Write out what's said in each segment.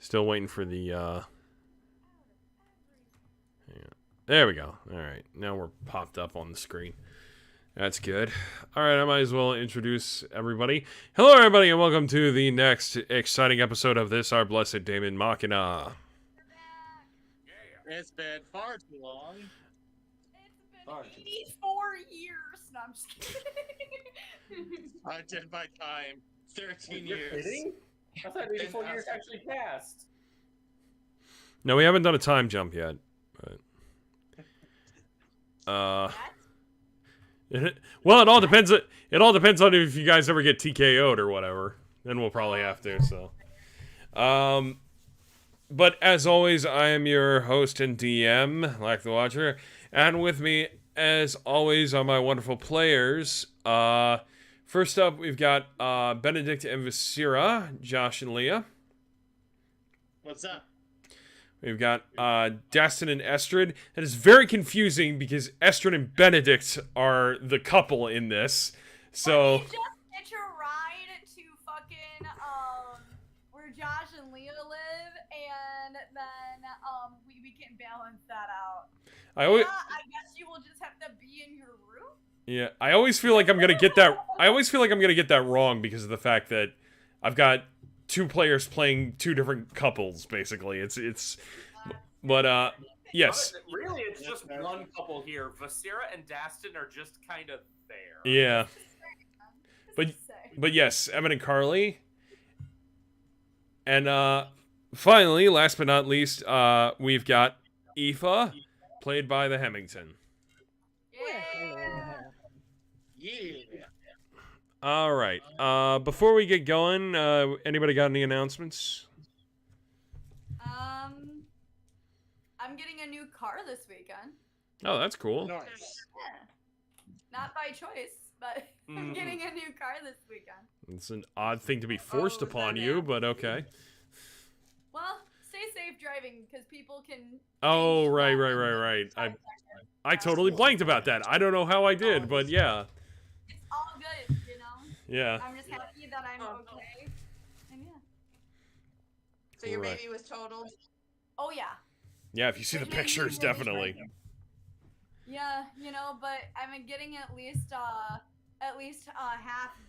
Still waiting for the, yeah. There we go. Alright, now we're popped up on the screen. That's good. Alright, I might as well introduce everybody. Hello, everybody, and welcome to the next exciting episode of this, our blessed Daemon Machina. It's been far too long. It's been 84 years. No, I'm just kidding. I did my time. 13 You're years. kidding? I thought 84 years actually passed. No, we haven't done a time jump yet. But, well, it all depends. It all depends on if you guys ever get TKO'd or whatever. Then we'll probably have to. So, but as always, I am your host and DM, Lack the Watcher, and with me, as always, are my wonderful players. First up, we've got Benedict and Visira, Josh and Leah. What's up? We've got Dastin and Estrid. That is very confusing because Estrid and Benedict are the couple in this. So Just hitch a ride to fucking where Josh and Leah live, and then we can balance that out. I always, I guess you will just have to be in your room. yeah, I always feel like I'm gonna get that. I always feel like I'm gonna get that wrong because of the fact that I've got two players playing two different couples. Basically, it's. But yes. Really, it's just one couple here. Visira and Dastin are just kind of there. Yeah. But yes, Evan and Carly. And finally, last but not least, we've got Aoife, played by the Hemington. Yeah. Yeah. All right. Before we get going, anybody got any announcements? I'm getting a new car this weekend. Oh, that's cool. Nice. Yeah. Not by choice, but I'm getting a new car this weekend. It's an odd thing to be forced Oh, upon that you, is. but okay. Well, stay safe driving because people can. Oh, change right. that. I totally blanked about that. I don't know how I did, but yeah. It's all good, you know. Yeah. I'm just happy that I'm okay. And yeah. So your Right. baby was totaled? Oh yeah. Yeah, if you see the pictures, definitely. Yeah, you know, but I'm getting at least half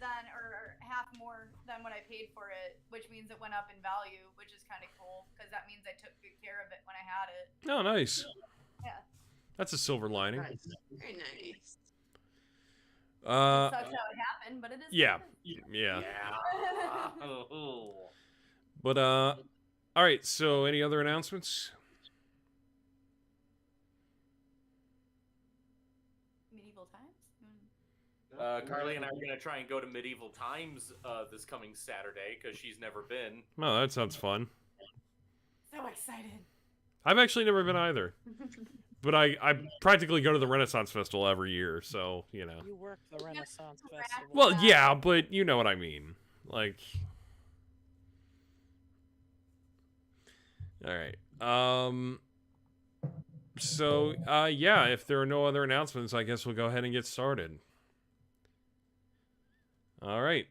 then or half more than what I paid for it, which means it went up in value, which is kind of cool because that means I took good care of it when I had it. Oh, nice. Yeah. That's a silver lining. Nice. Very nice. It sucks how it happened, but it is. Yeah. what it Yeah. Oh. But all right, so any other announcements? is. Medieval times. Carly and I are going to try and go to Medieval Times this coming Saturday because she's never been. Oh, that sounds fun. So excited. I've actually never been either. But I practically go to the Renaissance Festival every year, so, you know. You work the Renaissance Festival. Well, yeah, but you know what I mean. Like... Alright. So, yeah, if there are no other announcements, I guess we'll go ahead and get started. Alright.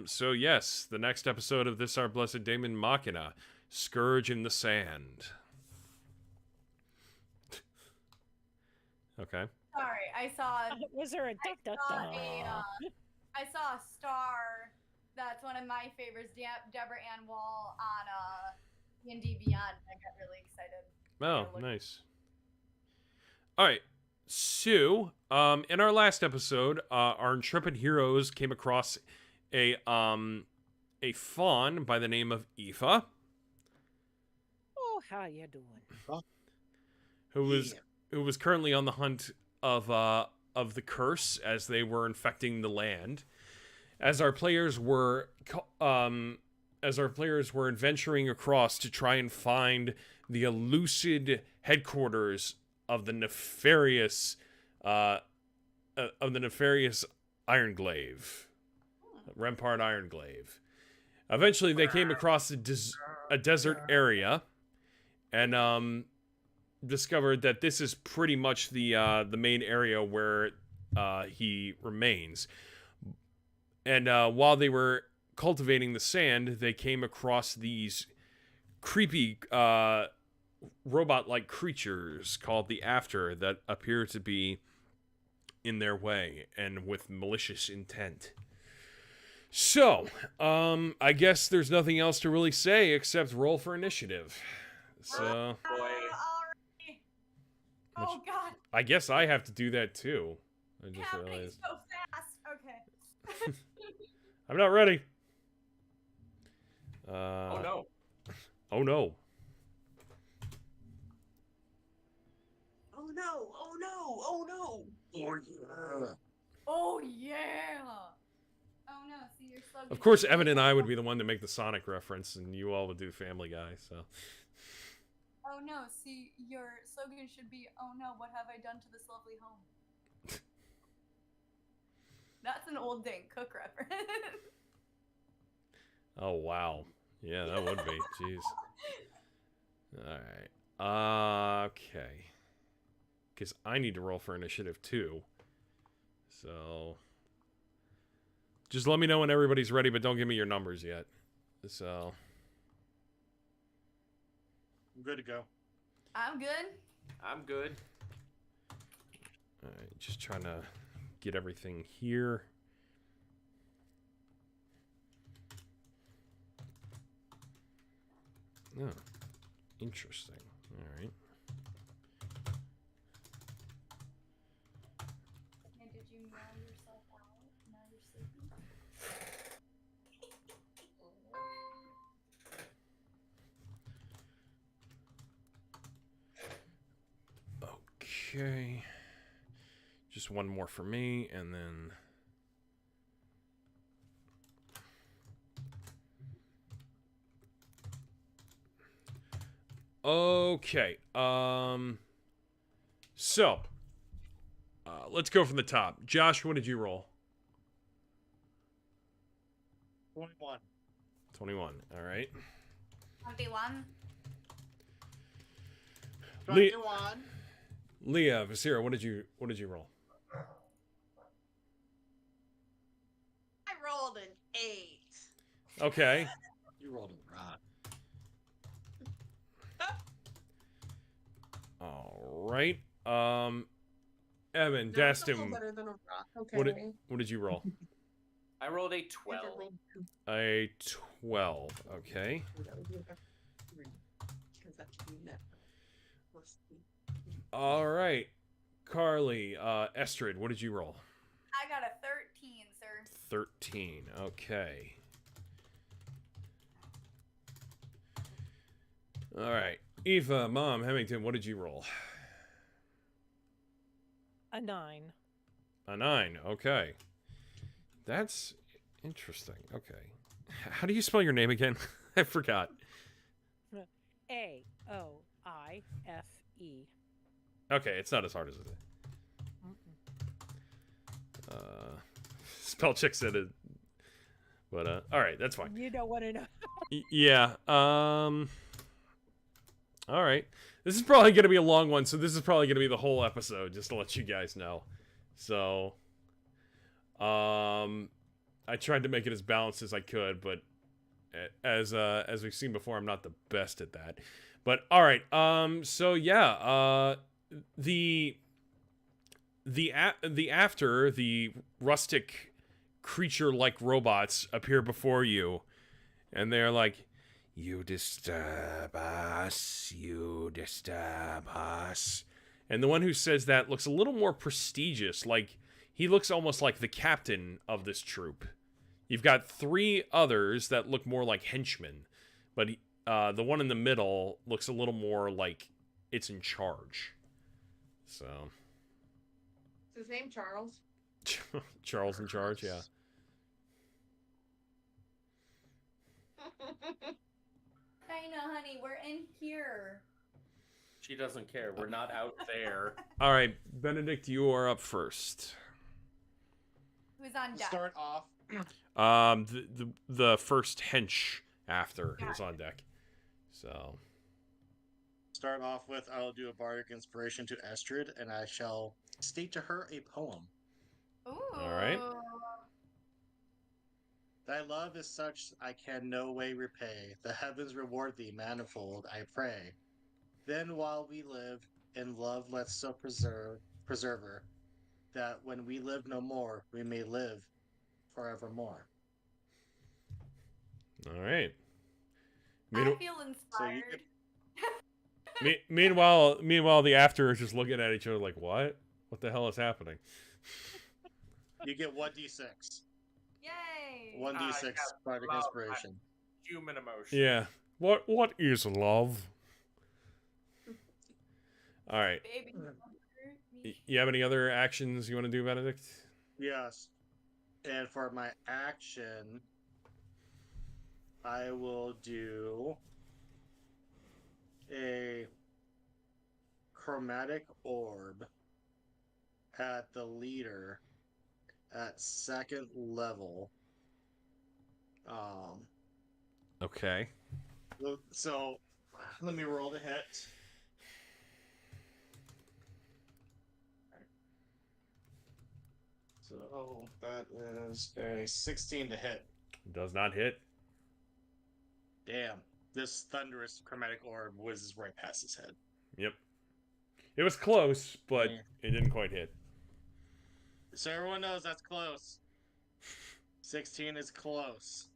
So yes, the next episode of this Our Blessed Daemon Machina, Scourge in the Sand. Okay. Sorry, I saw. Was there a duck duck duck? I saw a star. That's one of my favorites, Deborah Ann Wall on D&D Beyond. I got really excited. Oh, nice. All right. So, in our last episode, our intrepid heroes came across a fawn by the name of Aoife, Oh, how you doing? who was currently on the hunt of the curse as they were infecting the land. As our players were adventuring across to try and find the elusive headquarters of the nefarious Ironglaive, Rempart Ironglaive. Eventually, they came across a desert area, and discovered that this is pretty much the main area where he remains. And while they were cultivating the sand, they came across these creepy robot-like creatures called the After that appear to be in their way and with malicious intent. So, I guess there's nothing else to really say except roll for initiative. So, Boy. Alrighty. Oh god. I guess I have to do that too. I It's just happening realized. so fast. Okay. I'm not ready. Oh no. Oh no. Oh no! Oh no! Oh no! Oh, yeah. Oh yeah. Oh no. See, you're so. Of course, Evan and I would be the one to make the Sonic reference, and you all would do Family Guy. So. Oh no. See, your slogan should be, "Oh no, what have I done to this lovely home?" That's an old Dane Cook reference. Oh wow. Yeah, that would be. Jeez. All right. Okay. Because I need to roll for initiative too. So. Just let me know when everybody's ready, but don't give me your numbers yet. So. I'm good to go. I'm good. I'm good. All right, just trying to get everything here. Oh, interesting. All right. And did you meow yourself out? Now you're sleeping. Okay. Just one more for me, and then. Okay. So. Let's go from the top. Josh, what did you roll? 21. 21. All right. 21. 21. Leah, Vasira, what did you roll? I rolled an 8. Okay. You rolled a rock. All right. Evan, No, it's a little Dastum, better than a rock. Okay. what did you roll? I rolled a I 12. did roll 2. A 12. Okay. That would be a 3. Because that's net. Plus 3. All right. Carly, Estrid, what did you roll? I got a 13, sir. 13. Okay. All right. Eva, Mom, Hemington, what did you roll? A 9. A 9. Okay. That's interesting. Okay. How do you spell your name again? I forgot. AOIFE. Okay, it's not as hard as it is. Spell check said it. But all right, that's fine. You don't want to know. Yeah. All right. This is probably going to be a long one, so this is probably going to be the whole episode, just to let you guys know. So, I tried to make it as balanced as I could, but as we've seen before, I'm not the best at that. But all right. So yeah. The After, the rustic creature-like robots appear before you, and they're like, "You disturb us, you disturb us." And the one who says that looks a little more prestigious, like he looks almost like the captain of this troop. You've got 3 others that look more like henchmen, but the one in the middle looks a little more like it's in charge. So. Is his name Charles? Charles in charge, yeah. I know, honey. We're in here. She doesn't care. We're not out there. All right, Benedict, you are up first. Who's on deck? Start off. The first hench After is on deck. So. Start off with, I'll do a bardic inspiration to Estrid, and I shall state to her a poem. Ooh. All right. Thy love is such I can no way repay. The heavens reward thee manifold, I pray. Then while we live, in love let's so preserve her, that when we live no more, we may live forevermore. All right. I feel So you inspired. could Meanwhile, the after is just looking at each other like, what? What the hell is happening? you get 1d6. Yay! 1d6 got bardic love. inspiration. Human emotion. Yeah. What is love? All right. Baby. You have any other actions you want to do, Benedict? Yes. And for my action, I will do a chromatic orb at the leader at 2nd level. Okay. So let me roll the hit. So that is a 16 to hit. Does not hit. Damn. This thunderous chromatic orb whizzes right past his head. Yep. It was close, but Yeah. it didn't quite hit. So everyone knows that's close. 16 is close.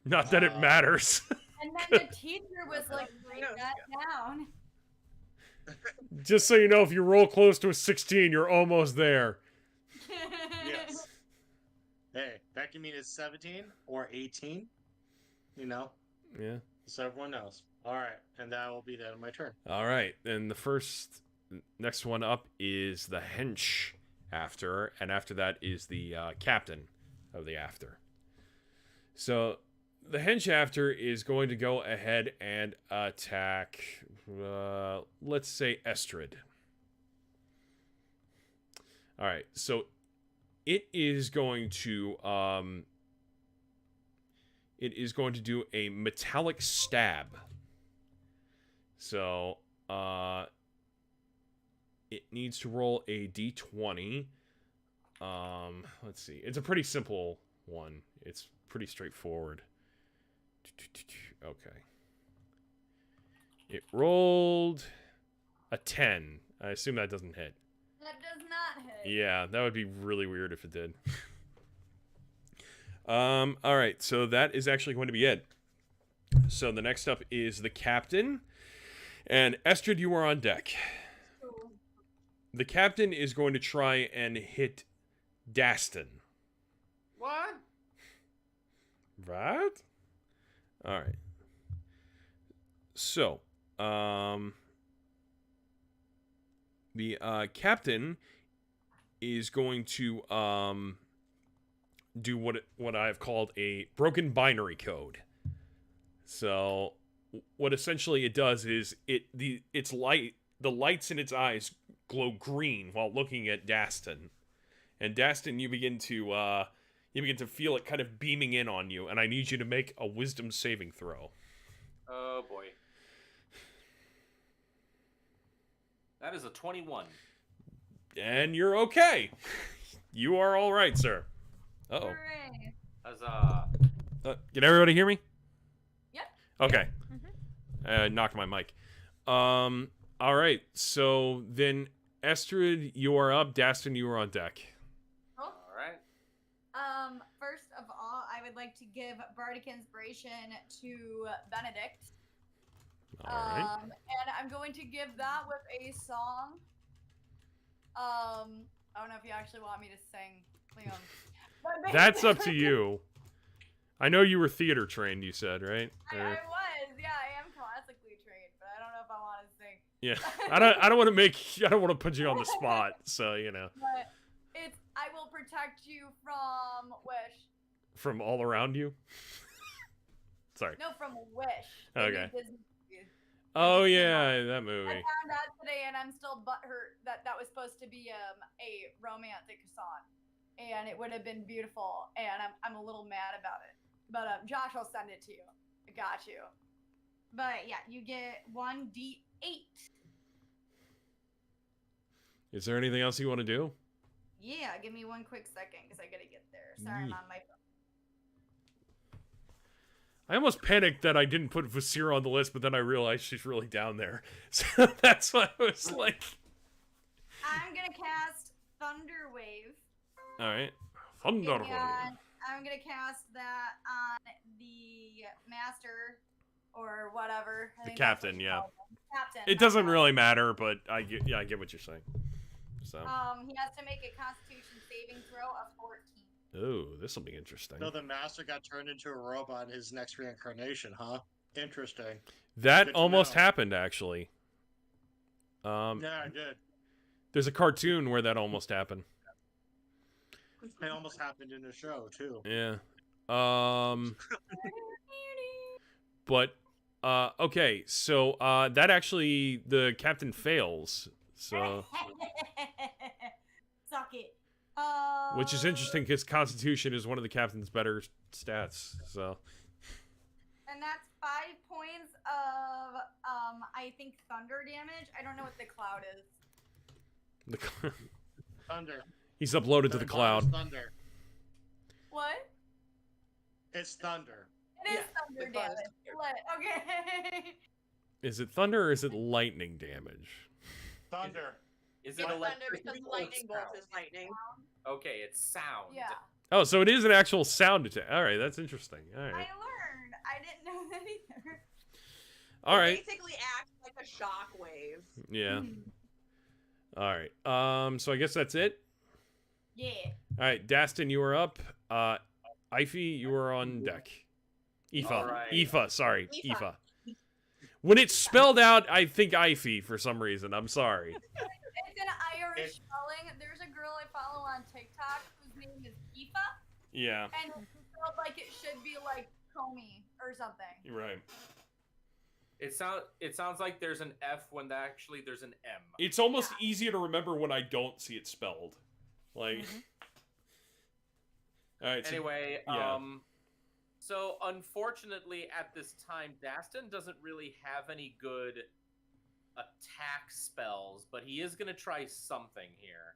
Not that it matters. And then the teacher was like, write Yes. that down. Just so you know, if you roll close to a 16, you're almost there. Yes. Hey, that can mean it's 17 or 18. You know? Yeah. So everyone knows. Alright, and that will be the end of my turn. All right. And next one up is the hench after, and after that is the captain of the after. So the hench after is going to go ahead and attack, let's say, Estrid. All right. So it is going to do a metallic stab. So it needs to roll a d20. Let's see. It's a pretty simple one. It's pretty straightforward. Okay. It rolled a 10. I assume that doesn't hit. That does not hit. Yeah, that would be really weird if it did. All right, so that is actually going to be it. So the next up is the captain. And Estrid, you are on deck. Cool. The captain is going to try and hit Daston. What? Right? All right. So, the captain is going to do what I've called a broken binary code. So, what essentially it does is the lights in its eyes glow green while looking at Daston, and Daston, you begin to feel it kind of beaming in on you, and I need you to make a wisdom saving throw. Oh boy. That is a 21. And you're okay. You are all right, sir. Uh-oh. Hooray. As Can everybody hear me? Yep. Okay. Knocked my mic. All right. So then, Estrid, you are up. Daston, you are on deck. Cool. all right. First of all, I would like to give bardic inspiration to Benedict. All right. And I'm going to give that with a song. I don't know if you actually want me to sing, Liam. But That's up to basically- you. I know you were theater trained, you said, right? I Or- was, yeah, I am classically trained, but I don't know if I want to sing. yeah. I don't want to put you on the spot, so, you know. But it's I will protect you from Wish. From all around you? Sorry. No, from Wish. the new Okay. Disney movie. Oh, yeah, that I movie. found out today, and I'm still butthurt that was supposed to be a romantic song, and it would have been beautiful, and I'm a little mad about it. But Josh will send it to you. I got you. But yeah, you get 1d8. Is there anything else you want to do? Yeah, give me one quick second because I gotta get there. Sorry, I'm Yeah. on my phone. I almost panicked that I didn't put Vasira on the list, but then I realized she's really down there. So that's why I was like... I'm gonna cast Thunder Wave. Alright. Thunder Wave. And I'm gonna cast that on the master or whatever. I The think that's captain, what you yeah. call him. Captain. It doesn't really matter, but I get what you're saying. So. He has to make a Constitution saving throw of 14. Ooh, this will be interesting. So the master got turned into a robot in his next reincarnation, huh? Interesting. That Good to almost know. happened, actually. Yeah, I did. There's a cartoon where that almost happened. It almost happened in the show too. Yeah. But okay, so that actually the captain fails. So Suck it. which is interesting because Constitution is one of the captain's better stats. So And that's 5 points of I think thunder damage. I don't know what the cloud is. the, Thunder. he's uploaded to the Thunder. cloud. Thunder. What? It's thunder. It is Yeah, thunder it was. damage. What? Okay. Is it thunder or is it lightning damage? Thunder. Is It's it thunder electricity because or lightning bolt sound? is lightning. Okay, it's sound. Yeah. Oh, so it is an actual sound attack. All right, that's interesting. All I right. learned. I didn't know that either. All It right. basically acts like a shock wave. Yeah. All right. So I guess that's it. Yeah. All right, Dastin, you are up. Ify, you are on deck. Aoife. All right. Aoife, sorry. Aoife. Aoife. When it's spelled out, I think Ify for some reason. I'm sorry. It's an Irish spelling. There's a girl I follow on TikTok whose name is Aoife, Yeah, and it's spelled like it should be like Comey or something. you're right. It sounds like there's an F when actually there's an M. It's almost Yeah. easier to remember when I don't see it spelled. Like, all right. So, Anyway, yeah. So unfortunately at this time, Dastin doesn't really have any good attack spells, but he is gonna try something here.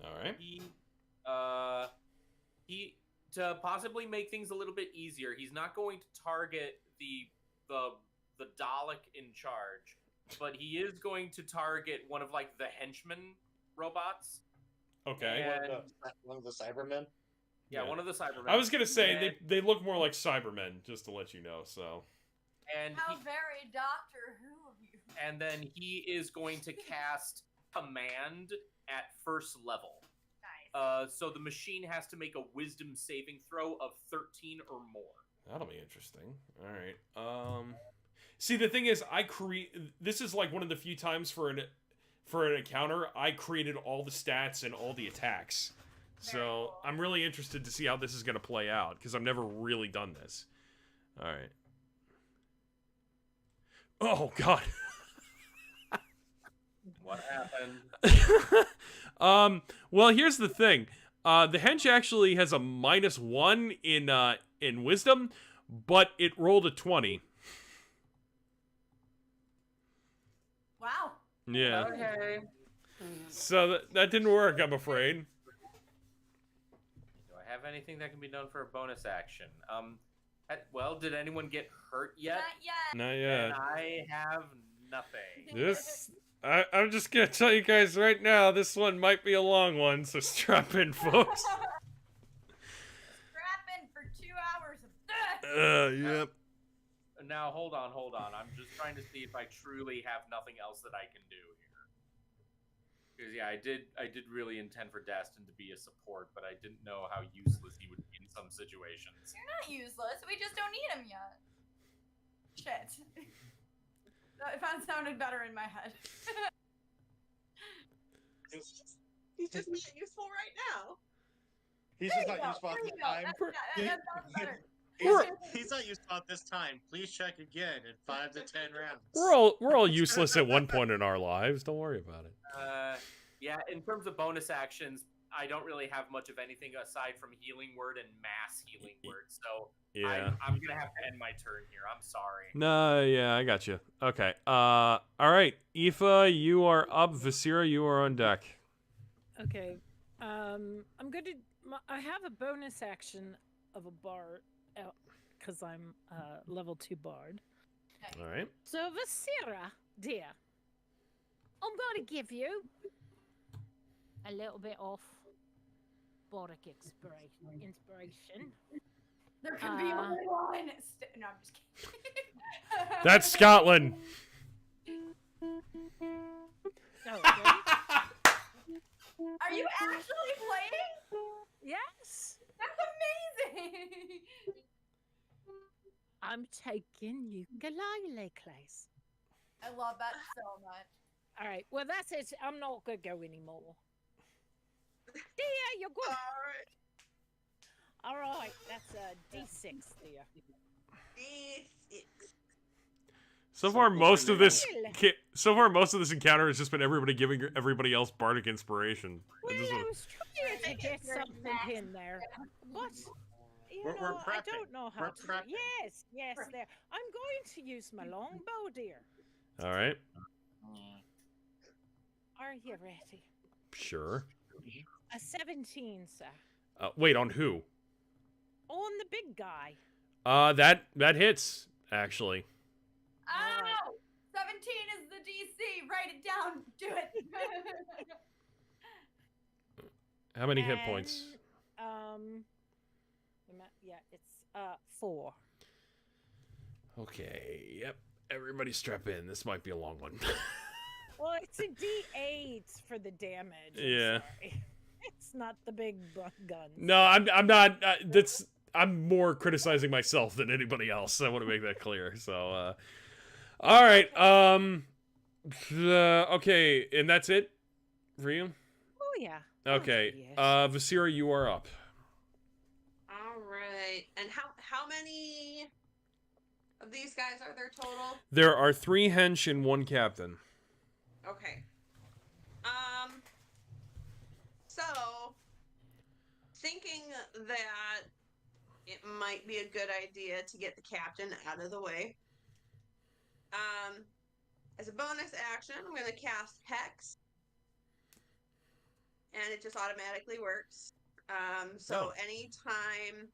all right. He to possibly make things a little bit easier, he's not going to target the Dalek in charge, but he is going to target one of like the henchman robots. Okay. And- One of the Cybermen. Yeah, Yeah. one of the Cybermen. I was gonna say And- they look more like Cybermen, just to let you know. So. and How he, very Doctor Who of you. and then he is going to cast command at first level. Nice. So the machine has to make a wisdom saving throw of 13 or more. That'll be interesting. All right. See, the thing is, this is like one of the few times for an encounter I created all the stats and all the attacks. Very So cool. I'm really interested to see how this is gonna play out because I've never really done this. All right. Oh God. What happened? Well, here's the thing. The hench actually has a -1 in wisdom, but it rolled a 20. Wow. Yeah. Okay. So that didn't work, I'm afraid. Do I have anything that can be done for a bonus action? Well, did anyone get hurt yet? Not yet. Not And yet. I have nothing. This, I'm just gonna tell you guys right now, this one might be a long one, so strap in, folks. Scrapping for 2 hours of death. Yep. Now, hold on. I'm just trying to see if I truly have nothing else that I can do here. Because yeah, I did really intend for Dastin to be a support, but I didn't know how useless he would be in some situations. You're not useless. We just don't need him yet. Shit. That sounded better in my head. He's just not useful right now. He's There just you not go, useful at there this you go. time. That sounds better. He's not useful at this time. Please check again in 5 to 10 rounds. We're all useless at one point in our lives. Don't worry about it. Yeah, in terms of bonus actions, I don't really have much of anything aside from healing word and mass healing word. So Yeah. I'm gonna have to end my turn here. I'm sorry. No, yeah, I got you. Okay. All right. Aoife, you are up. Vasira, you are on deck. Okay. I'm going to. I have a bonus action of a bar because I'm level 2 bard. All right. So, Vasira, dear, I'm going to give you a little bit of bardic inspiration. There can be only one. No, I'm just kidding. That's Scotland. Oh, really? Are you actually playing? Yes. That's amazing. I'm taking ukulele class. I love that so much. All right. Well, that's it. I'm not going to go anymore. Dear, you're good. All right. That's a D6, dear. D6. So far, most of this Really? encounter has just been everybody giving everybody else bardic inspiration. Well, It just- I was trying to get something in there, but you We're know, I prepping. don't know how We're to. Do prepping. Yes, yes, there. I'm going to use my longbow, dear. All right. Are you ready? Sure. A 17, sir. Wait, on who? On the big guy. That hits actually. Oh, 17 is the DC. Write it down. Do it. How many hit points? And, yeah, it's 4. Okay. Yep. Everybody strap in. This might be a long one. Well, it's a D8 for the damage. I'm Yeah. sorry. It's not the big guns. No, I'm not. I'm more criticizing myself than anybody else. I want to make that clear. So, all right. Okay, and that's it for you. Oh yeah. Okay. Yes. Vasira, you are up. All right. And how many of these guys are there total? There are 3 hench and 1 captain. Okay. So thinking that it might be a good idea to get the captain out of the way. As a bonus action, I'm going to cast Hex, and it just automatically works. So anytime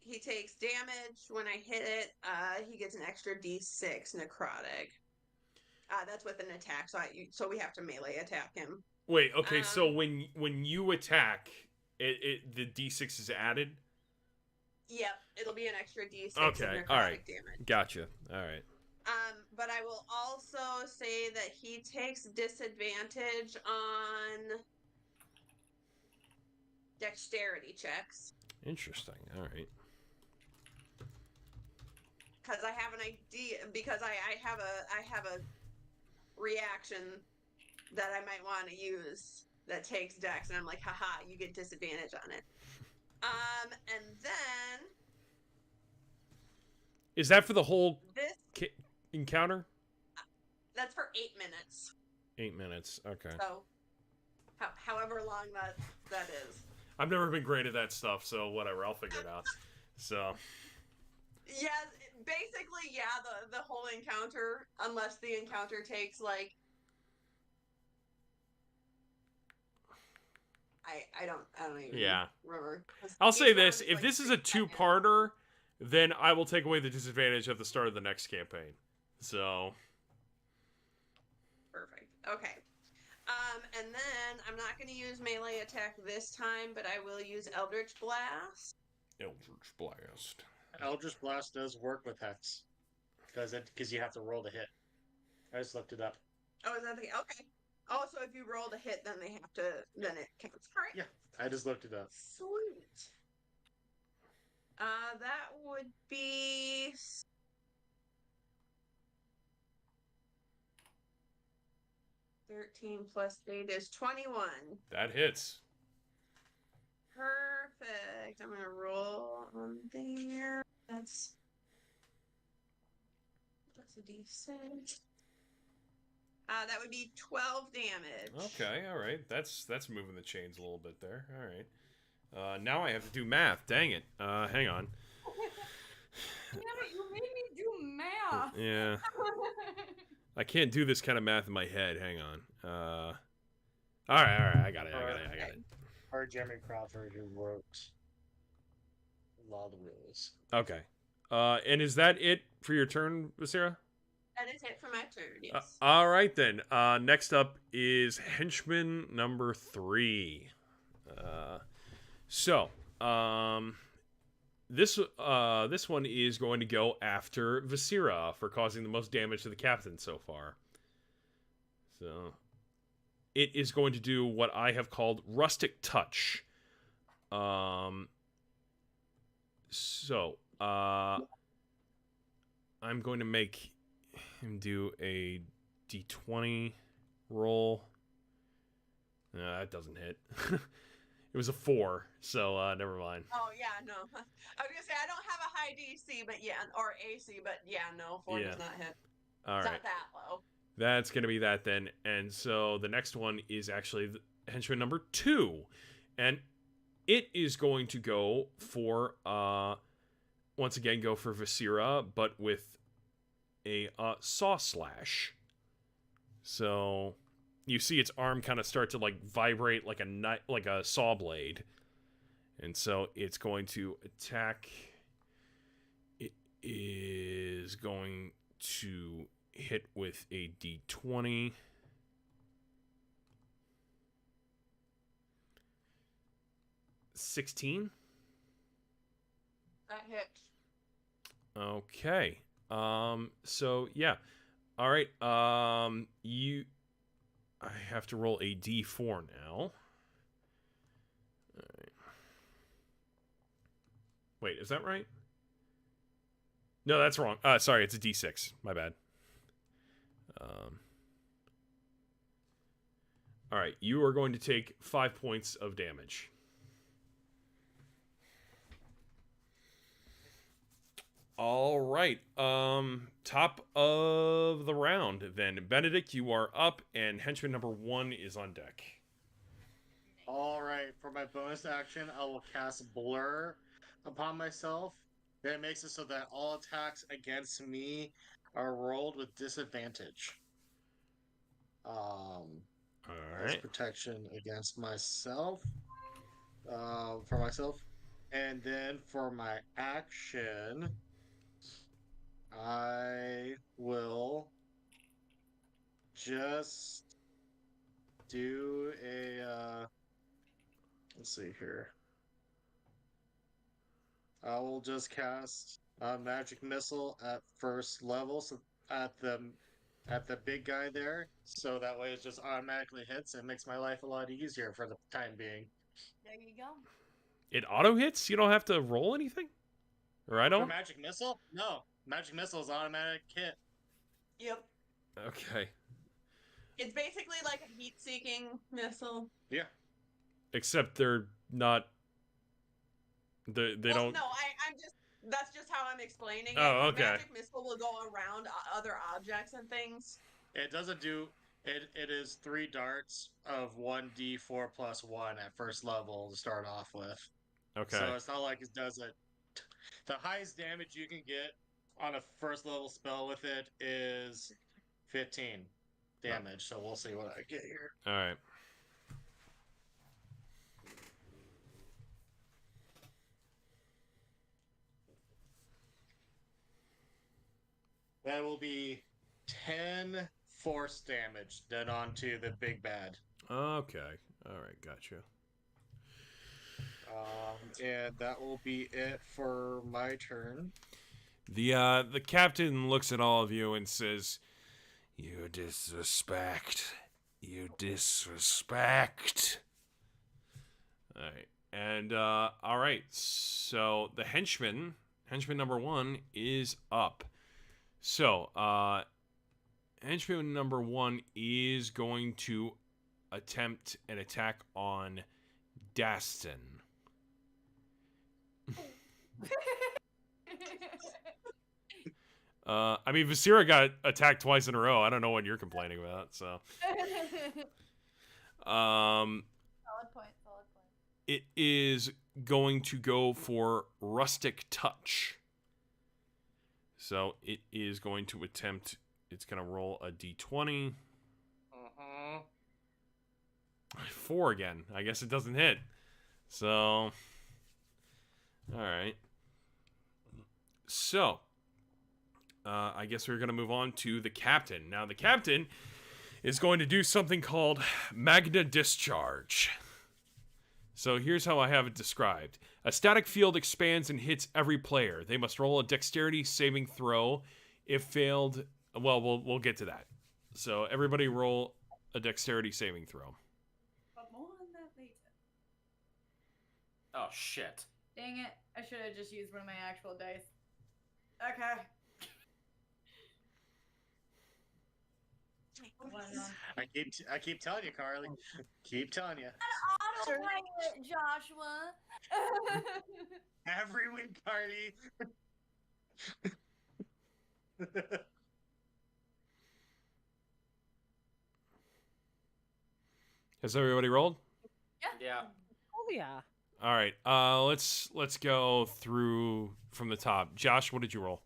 he takes damage when I hit it, he gets an extra D6 necrotic. That's with an attack, so we have to melee attack him. Wait. Okay. So when you attack, the D6 is added. Yep, it'll be an extra D6 Okay, of necrotic alright. damage. Gotcha. All right. But I will also say that he takes disadvantage on dexterity checks. Interesting. All right. Because I have an idea, because I have a reaction that I might want to use that takes dex, and I'm like, haha, you get disadvantage on it. And then Is that for the whole this encounter? that's for 8 minutes. 8 minutes. Okay. So however long that is. I've never been great at that stuff, so whatever. I'll figure it out. So. Yeah, basically, yeah, the whole encounter, unless the encounter takes like I don't even remember. I'll say Each round this: is if like this is 3 a seconds. two-parter, then I will take away the disadvantage at the start of the next campaign. So. Perfect. Okay. And then I'm not going to use melee attack this time, but I will use Eldritch Blast. Eldritch Blast. Eldritch Blast does work with Hex. Because you have to roll to hit. I just looked it up. Oh, is that the okay? Oh, so if you roll to hit, then it counts. All right. Yeah, I just looked it up. Sweet. That would be 13 plus 8 is 21. That hits. Perfect. I'm gonna roll on there. That's a D6. That would be 12 damage. Okay, all right. That's moving the chains a little bit there. All right. Now I have to do math. Dang it. Hang on. Damn it, you made me do math. Yeah. I can't do this kind of math in my head. Hang on. All right. I got it. Or Jeremy Crawford, who wrote a lot of the rules. Okay. And is that it for your turn, Visera? That is it for my turn. Yes. All right then. Next up is henchman number 3. So, this one is going to go after Visera for causing the most damage to the captain so far. So, it is going to do what I have called rustic touch. So, I'm going to make him do a d20 roll. That doesn't hit. It was a 4, so never mind. Oh yeah, no. I was gonna say I don't have a high DC, but yeah, or AC, but yeah, no, 4 Yeah. does not hit. All It's right. not that low. That's going to be that then. And so the next one is actually henchman number 2. And it is going to go for, once again, go for Visera, but with a saw slash. So you see its arm kind of start to like vibrate like a saw blade. And so it's going to attack. It is going to hit with a d20. $16. That hits. Okay. So yeah. All right. I have to roll a d4 now. All right. Wait, is that right? No, that's wrong. Sorry, it's a d6. My bad. All right, you are going to take 5 points of damage. All right. Top of the round then. Benedict, you are up, and henchman number 1 is on deck. All right, for my bonus action, I will cast Blur upon myself. That makes it so that all attacks against me are rolled with disadvantage. All As right. protection against myself. For myself. And then for my action, I will just do a let's see here. I will just cast a magic missile at first level, so at the big guy there, so that way it just automatically hits and makes my life a lot easier for the time being. There you go. It auto hits? You don't have to roll anything? Or I For don't? magic missile? No, magic missile is automatic hit. Yep. Okay. It's basically like a heat-seeking missile. Yeah. Except they're not... They don't... No, I'm just... That's just how I'm explaining it. Oh, okay. Magic missile will go around other objects and things. It doesn't do... It is 3 darts of 1d4 plus 1 at first level to start off with. Okay. So it's not like it does it. The highest damage you can get on a first level spell with it is 15 damage. So we'll see what I get here. All right. That will be 10 force damage done onto the big bad. Okay. All right. Gotcha. And that will be it for my turn. The captain looks at all of you and says, "You disrespect. You disrespect." All right. And all right. So the henchman number 1 is up. So, henchman number 1 is going to attempt an attack on Daston. I mean, Visera got attacked twice in a row. I don't know what you're complaining about, so. Solid point. It is going to go for rustic touch. So it is going to attempt. It's going to roll a d20. 4 again. I guess it doesn't hit. So, all right. So, I guess we're going to move on to the captain. Now, the captain is going to do something called Magna Discharge. So here's how I have it described. A static field expands and hits every player. They must roll a dexterity saving throw. If failed, well, we'll get to that. So everybody roll a dexterity saving throw. But more on that later. Oh shit. Dang it. I should have just used one of my actual dice. Okay. I keep telling you, Carly. Keep telling you. Autopilot, Joshua. Every week, Carly. Has everybody rolled? Yeah. Oh yeah. All right. Let's go through from the top. Josh, what did you roll?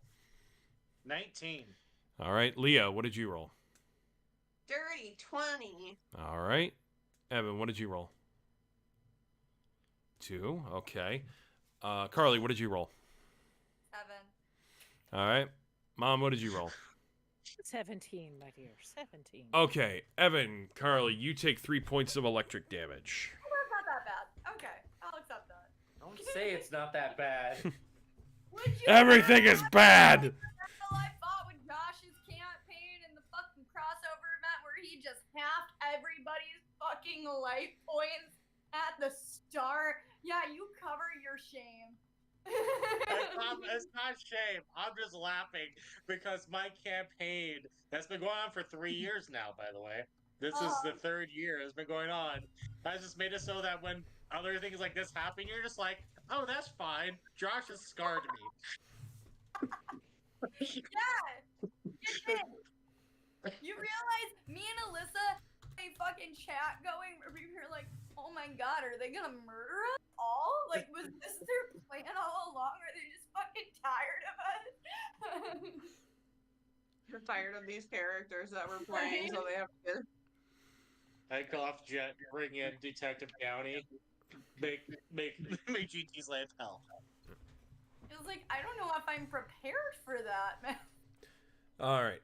19. All right. Leah, what did you roll? Dirty 20. All right. Evan, what did you roll? 2. Okay. Carly, what did you roll? 7. All right. Mom, what did you roll? 17, my dear. 17. Okay. Evan, Carly, you take 3 points of electric damage. That's not that bad. Okay, I'll accept that. Don't say it's not that bad. Would you Everything is bad. Remember I fought with Josh's campaign in the fucking crossover event where he just halved everybody's fucking life points at the start? Yeah, you cover your shame. It's not shame. I'm just laughing because my campaign that's been going on for 3 years now, by the way. This is the 3rd year it's been going on. I just made it so that when other things like this happen, you're just like, oh, that's fine. Josh has scarred me. Yeah, you did. You realize me and Alyssa a fucking chat going where we were like, oh my god, are they gonna murder us all? Like, was this their plan all along? Or are they just fucking tired of us? We're tired of these characters that we're playing, so they have to. I call off Jet, bring in Detective Downey, make GT's life hell. It was like, I don't know if I'm prepared for that, man. All right.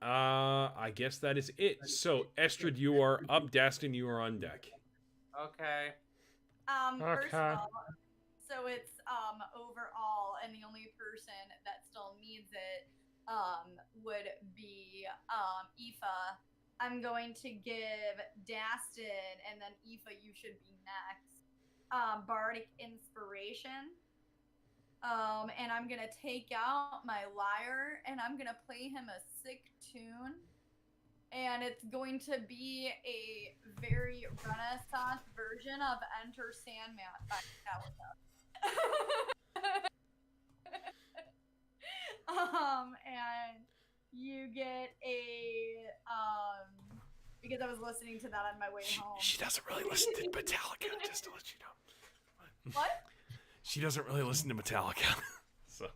I guess that is it. So, Estrid, you are up. Dastin, you are on deck. Okay. First of all, so it's overall, and the only person that still needs it would be Aoife. I'm going to give Dastin, and then Aoife, you should be next. Bardic Inspiration. And I'm gonna take out my lyre, and I'm gonna play him a sick tune. And it's going to be a very Renaissance version of Enter Sandman by Metallica. And you get a because I was listening to that on my way home. She doesn't really listen to Metallica, just to let you know. What? She doesn't really listen to Metallica. so.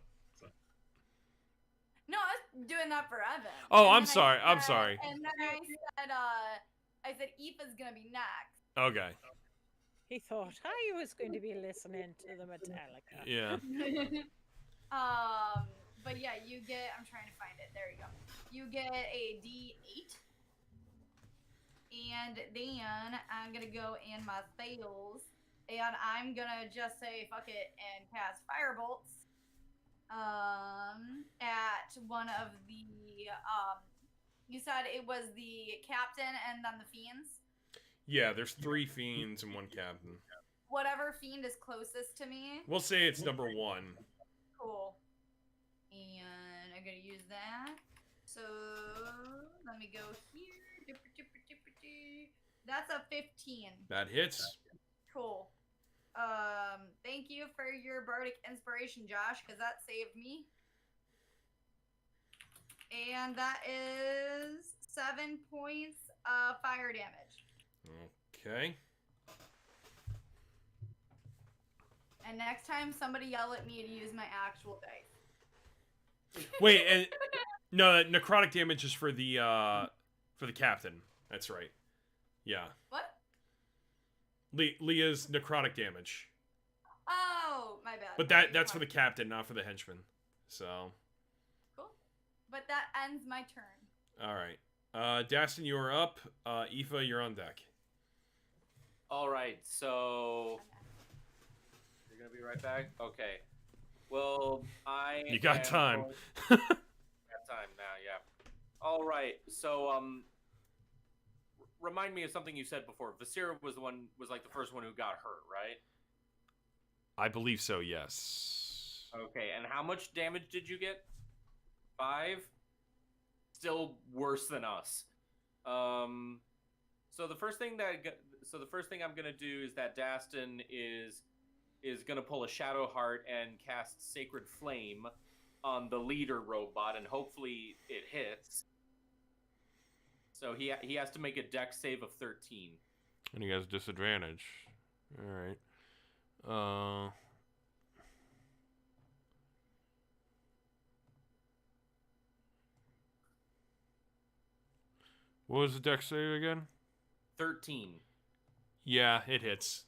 No, I was doing that for Evan. Oh, And I'm then sorry. I I'm said- sorry. And then I said Aoife's gonna be next. Okay. He thought I was going to be listening to the Metallica. Yeah. But yeah, you get. I'm trying to find it. There you go. You get a D8, and then I'm gonna go in my fails, and I'm gonna just say fuck it and cast firebolts. At one of the you said it was the captain and then the fiends. Yeah, there's 3 fiends and 1 captain. Whatever fiend is closest to me. We'll say it's number 1. Cool. And I'm gonna use that. So let me go here. That's a 15. That hits. Cool. Thank you for your bardic inspiration, Josh, because that saved me. And that is 7 points of fire damage. Okay. And next time, somebody yell at me to use my actual dice. Wait, and no, necrotic damage is for the captain. That's right. Yeah. What? Leah's necrotic damage. Oh, my bad. But that's for the captain, not for the henchman. So. Cool. But that ends my turn. All right. Dastin, you are up. Aoife, you're on deck. All right, so you're gonna be right back. Okay. Well, You got time. Got time now, yeah. All right, so remind me of something you said before. Vasira was like the first one who got hurt, right? I believe so. Yes. Okay, and how much damage did you get? 5. Still worse than us. So the first thing I'm gonna do is that Dastin is gonna pull a Shadow Heart and cast Sacred Flame on the leader robot, and hopefully it hits. So he has to make a Dex save of 13. And he has disadvantage. All right. What was the dex save again? 13. Yeah, it hits.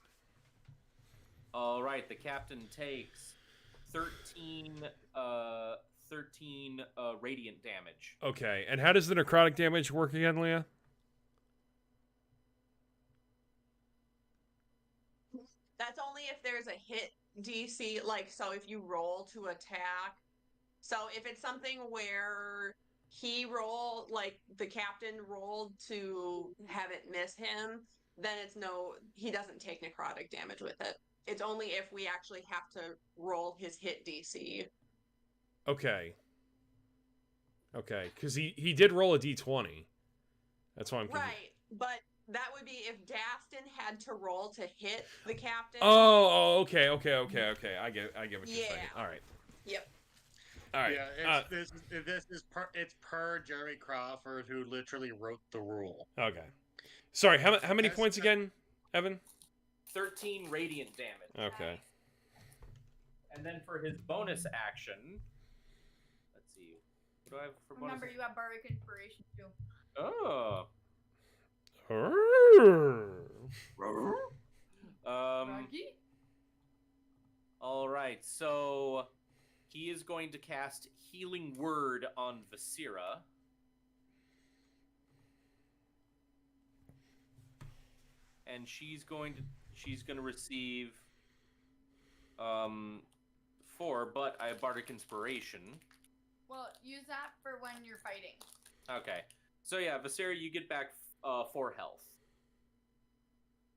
All right, the captain takes 13 radiant damage. Okay, and how does the necrotic damage work again, Leah? That's only if there's a hit DC, like, so if you roll to attack. So if it's something where like the captain rolled to have it miss him, then he doesn't take necrotic damage with it. It's only if we actually have to roll his hit DC. Okay. Okay, because he did roll a d20. That's why I'm confused. Right, but that would be if Dastin had to roll to hit the captain. Oh, okay. I get what you're saying. All right. Yep. All right. Yeah, it's per Jerry Crawford, who literally wrote the rule. Okay. Sorry, how many points again, Evan? 13 radiant damage. Okay. And then for his bonus action, let's see. What do I have for bonus? Remember, you have Bardic Inspiration too. Oh. Ruggy? All right, so he is going to cast Healing Word on Vasira. And she's going to receive 4, but I have Bardic Inspiration. Well, use that for when you're fighting. Okay. So yeah, Vasira, you get back 4 health.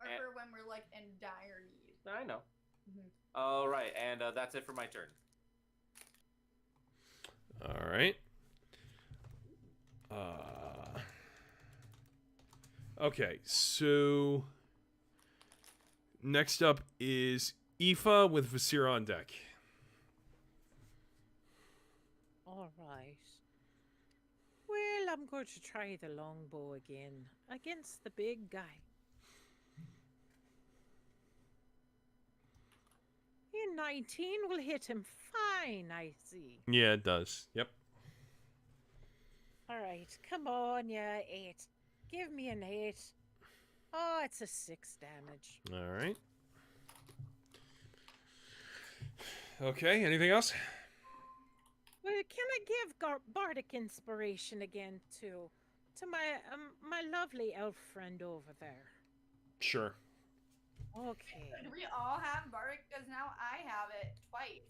Or for when we're like in dire need. I know. Mm-hmm. All right, and that's it for my turn. All right. Okay, so next up is Aoife with Vasira on deck. All right. Well, I'm going to try the longbow again against the big guy. In 19 will hit him fine, I see. Yeah, it does. Yep. All right, come on, yeah, 8. Give me an 8. Oh, it's a 6 damage. All right. Okay, anything else? Well, can I give Bardic Inspiration again to my lovely elf friend over there? Sure. Okay. Do we all have Bardic? Because now I have it twice.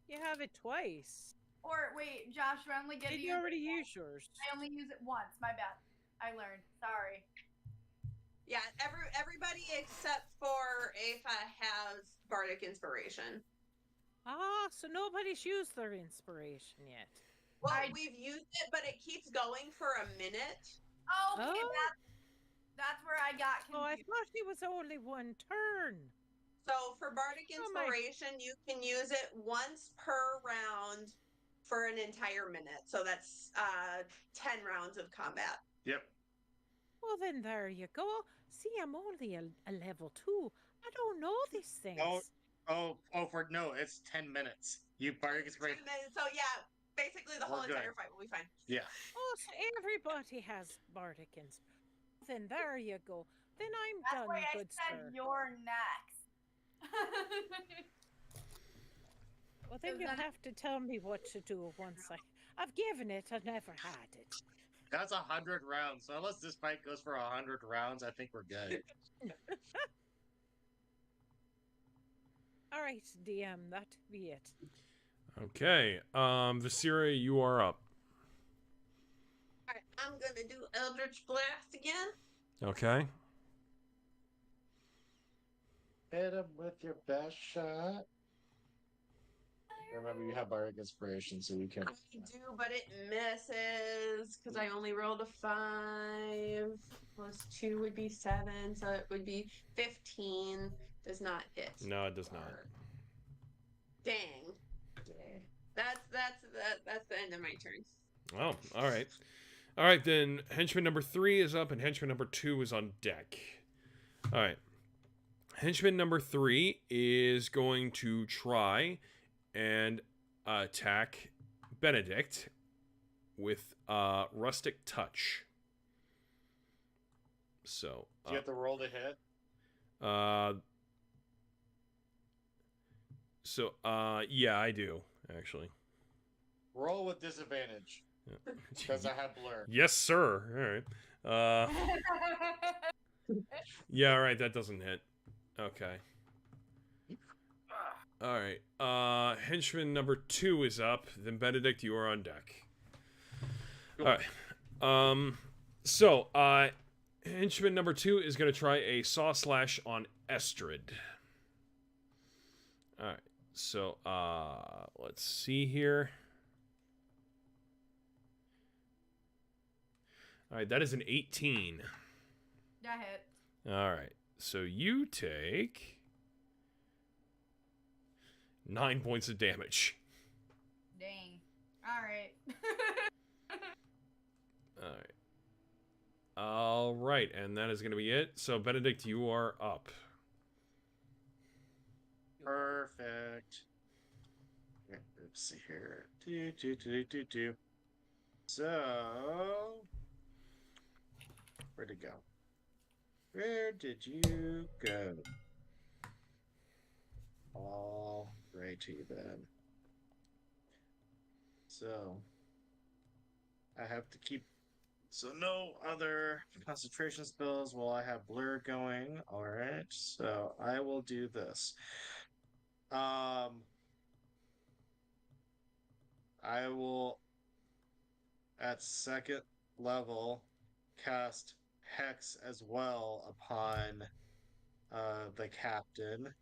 You have it twice. Or wait, Josh, I only get Did to you use already it use yours? I only use it once. My bad. I learned. Sorry. Yeah, everybody except for Aoife has Bardic Inspiration. Ah, so nobody's used their inspiration yet. Well, we've used it, but it keeps going for a minute. Oh, okay, Oh. that's where I got confused. Oh, I thought it was only one turn. So for Bardic Inspiration, you can use it once per round for an entire minute. So that's 10 rounds of combat. Yep. Well, then there you go. See, I'm only a level 2. I don't know these things. No, it's 10 minutes. You Bardic Inspiration. 10 minutes. So yeah, basically the whole entire fight will be fine. Yeah. Oh, so everybody has Bardic Inspiration. Then there you go. Then I'm That's done, why I good said sir. you're next. Well, then you have to tell me what to do once I've given it. I never had it. That's 100 rounds. So unless this fight goes for 100 rounds, I think we're good. All right, DM, that be it. Okay. Visira, you are up. Alright, I'm gonna do Eldritch Blast again. Okay. Hit him with your best shot. Remember, you have Bardic Inspiration, so you can. I do, but it misses because I only rolled a 5. Plus 2 would be 7, so it would be 15. Does not hit. No, it does not. Dang. That's the end of my turn. Oh, all right. All right, then henchman number 3 is up and henchman number 2 is on deck. All right. Henchman number 3 is going to try and attack Benedict with Rustic Touch. So, Do you have to roll to hit? Yeah, I do, actually. Roll with disadvantage. Because I have blur. Yes, sir. All right. Yeah, all right, that doesn't hit. Okay. All right. Henchman number 2 is up. Then Benedict, you are on deck. All right. So, henchman number 2 is going to try a saw slash on Estrid. All right. So, let's see here. All right, that is an 18. That hit. All right. So you take 9 points of damage. Dang. All right. All right. All right, and that is going to be it. So Benedict, you are up. Perfect. Let's see here. So, where'd it go? Where did you go? All righty then. So, I have to keep. So, no other concentration spells while I have blur going. Alright, so I will do this. I will, at second level, cast Hex as well upon the captain.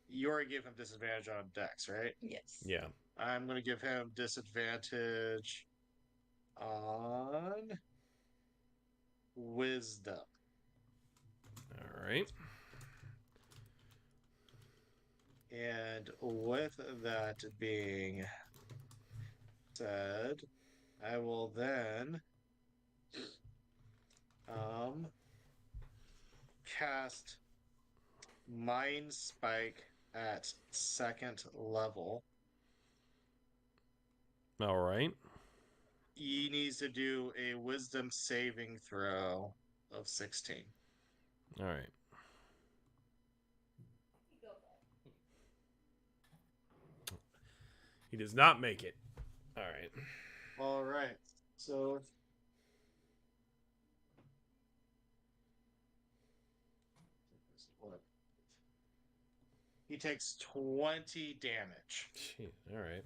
You already gave him disadvantage on Dex, right? Yes. Yeah. I'm going to give him disadvantage on Wisdom. All right. And with that being said, I will then cast Mind Spike at second level. All right. He needs to do a Wisdom saving throw of 16. All right. He does not make it. All right. All right. So he takes 20 damage. Jeez, all right.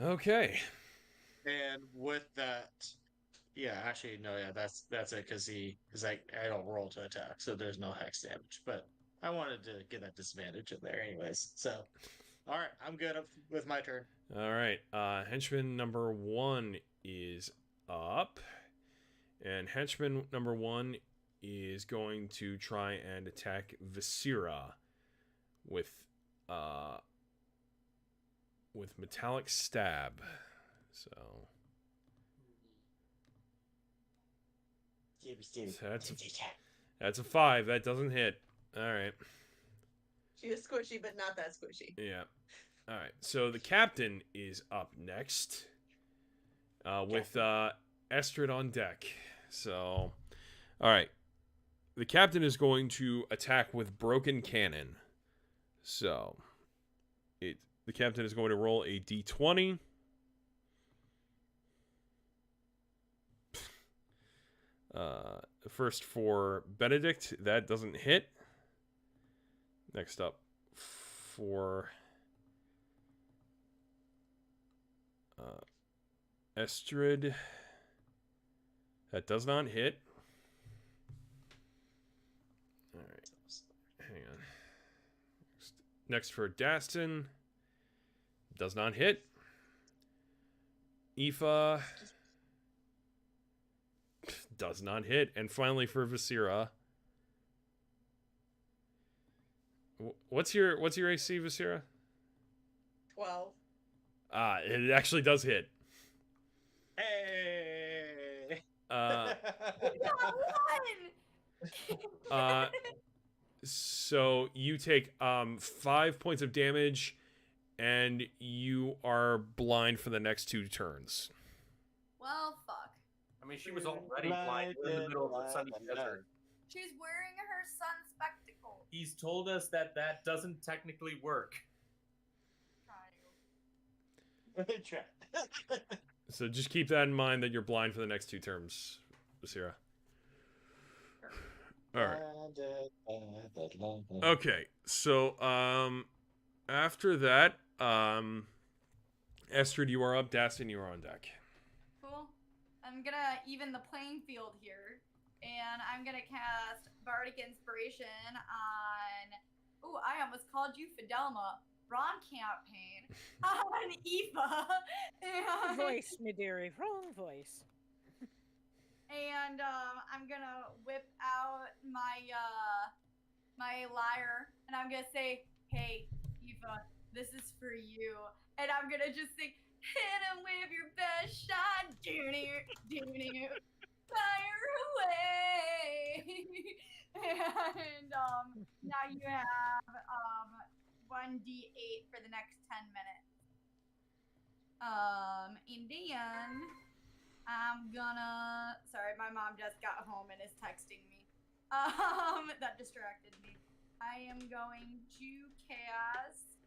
Okay. And with that, yeah, actually, no, yeah, that's it because I don't roll to attack, so there's no hex damage. But I wanted to get that disadvantage in there, anyways. So, all right, I'm good with my turn. All right. Henchman number 1 is up, and henchman number 1 is going to try and attack Visira with metallic stab. So that's a 5. That doesn't hit. All right. She is squishy, but not that squishy. Yeah. All right. So the captain is up next with Estrid on deck. So, all right. The captain is going to attack with broken cannon. So, the captain is going to roll a d20. First for Benedict, that doesn't hit. Next up for Estrid, that does not hit. All right, hang on. Next for Dastin, does not hit. Aoife does not hit. And finally for Viscera. What's your AC, Viscera? 12. It actually does hit. Hey! One! So you take 5 points of damage, and you are blind for the next 2 turns. Well, fuck. I mean, she was already blind. We're in the middle of a sunny desert. She's wearing her sun spectacles. He's told us that that doesn't technically work. Try. So just keep that in mind that you're blind for the next 2 turns, Basira. All right. Okay. So after that, Estrid, you are up. Dastin, you are on deck. Cool. I'm gonna even the playing field here, and I'm gonna cast Bardic Inspiration on. Ooh, I almost called you Fidelma. Wrong campaign. On Aoife. Wrong voice, my dearie. Wrong voice. And I'm gonna whip out my my lyre, and I'm gonna say, "Hey, Aoife, this is for you." And I'm gonna just sing, "Hit him with your best shot, Junior, Junior, fire away." And now you have 1d8 for the next 10 minutes. And then I'm gonna. Sorry, my mom just got home and is texting me. That distracted me. I am going to cast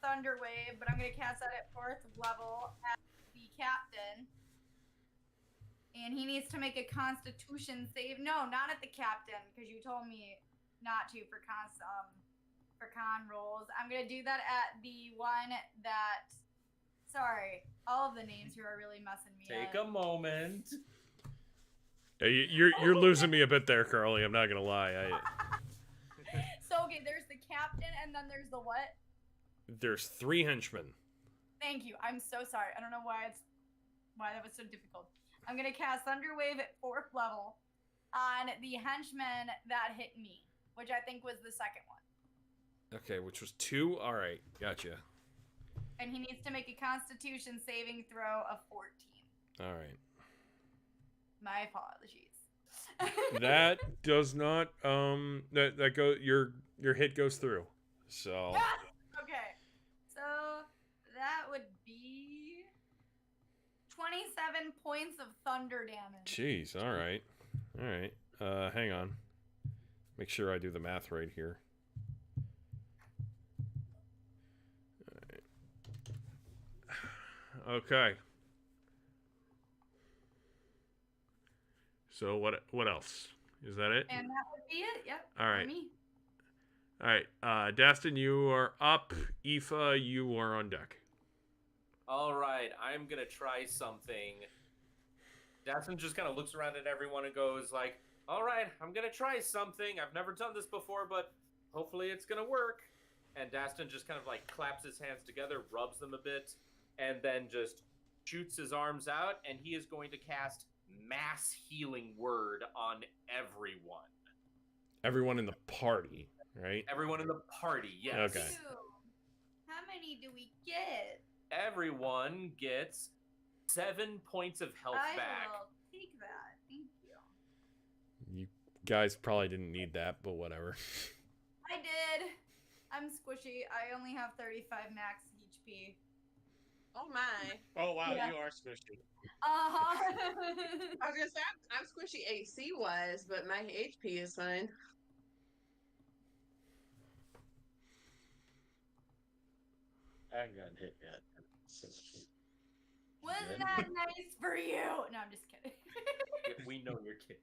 Thunder Wave, but I'm gonna cast that at 4th level at the captain. And he needs to make a Constitution save. No, not at the captain, because you told me not to for con rolls. I'm gonna do that at the one that. Sorry, all of the names here are really messing me up. Take a moment. Yeah, you're losing me a bit there, Carly. I'm not gonna lie. So okay, there's the captain, and then there's the what? There's 3 henchmen. Thank you. I'm so sorry. I don't know why that was so difficult. I'm gonna cast Thunder Wave at 4th level on the henchman that hit me, which I think was the second one. Okay, which was 2. All right, gotcha. And he needs to make a Constitution saving throw of 14. All right. My apologies. That does not that go your hit goes through. So Okay. So that would be 27 points of thunder damage. Jeez, all right. All right. Hang on. Make sure I do the math right here. All right. Okay. So what else? Is that it? And that would be it. Yep. All right. For me. All right. Dastin, you are up. Aoife, you are on deck. All right, I'm gonna try something. Dastin just kind of looks around at everyone and goes like, "All right, I'm gonna try something. I've never done this before, but hopefully it's gonna work." And Dastin just kind of like claps his hands together, rubs them a bit, and then just shoots his arms out, and he is going to cast Mass Healing Word on everyone. Everyone in the party, right? Everyone in the party, yes. Okay. How many do we get? Everyone gets 7 points of health back. I will take that. Thank you. You guys probably didn't need that, but whatever. I did. I'm squishy. I only have 35 max HP. Oh my. Oh wow, Yeah. you are squishy. Uh-huh. I was gonna say I'm squishy AC wise, but my HP is fine. I haven't gotten hit yet. Was Good. that nice for you? No, I'm just kidding. We know you're kidding.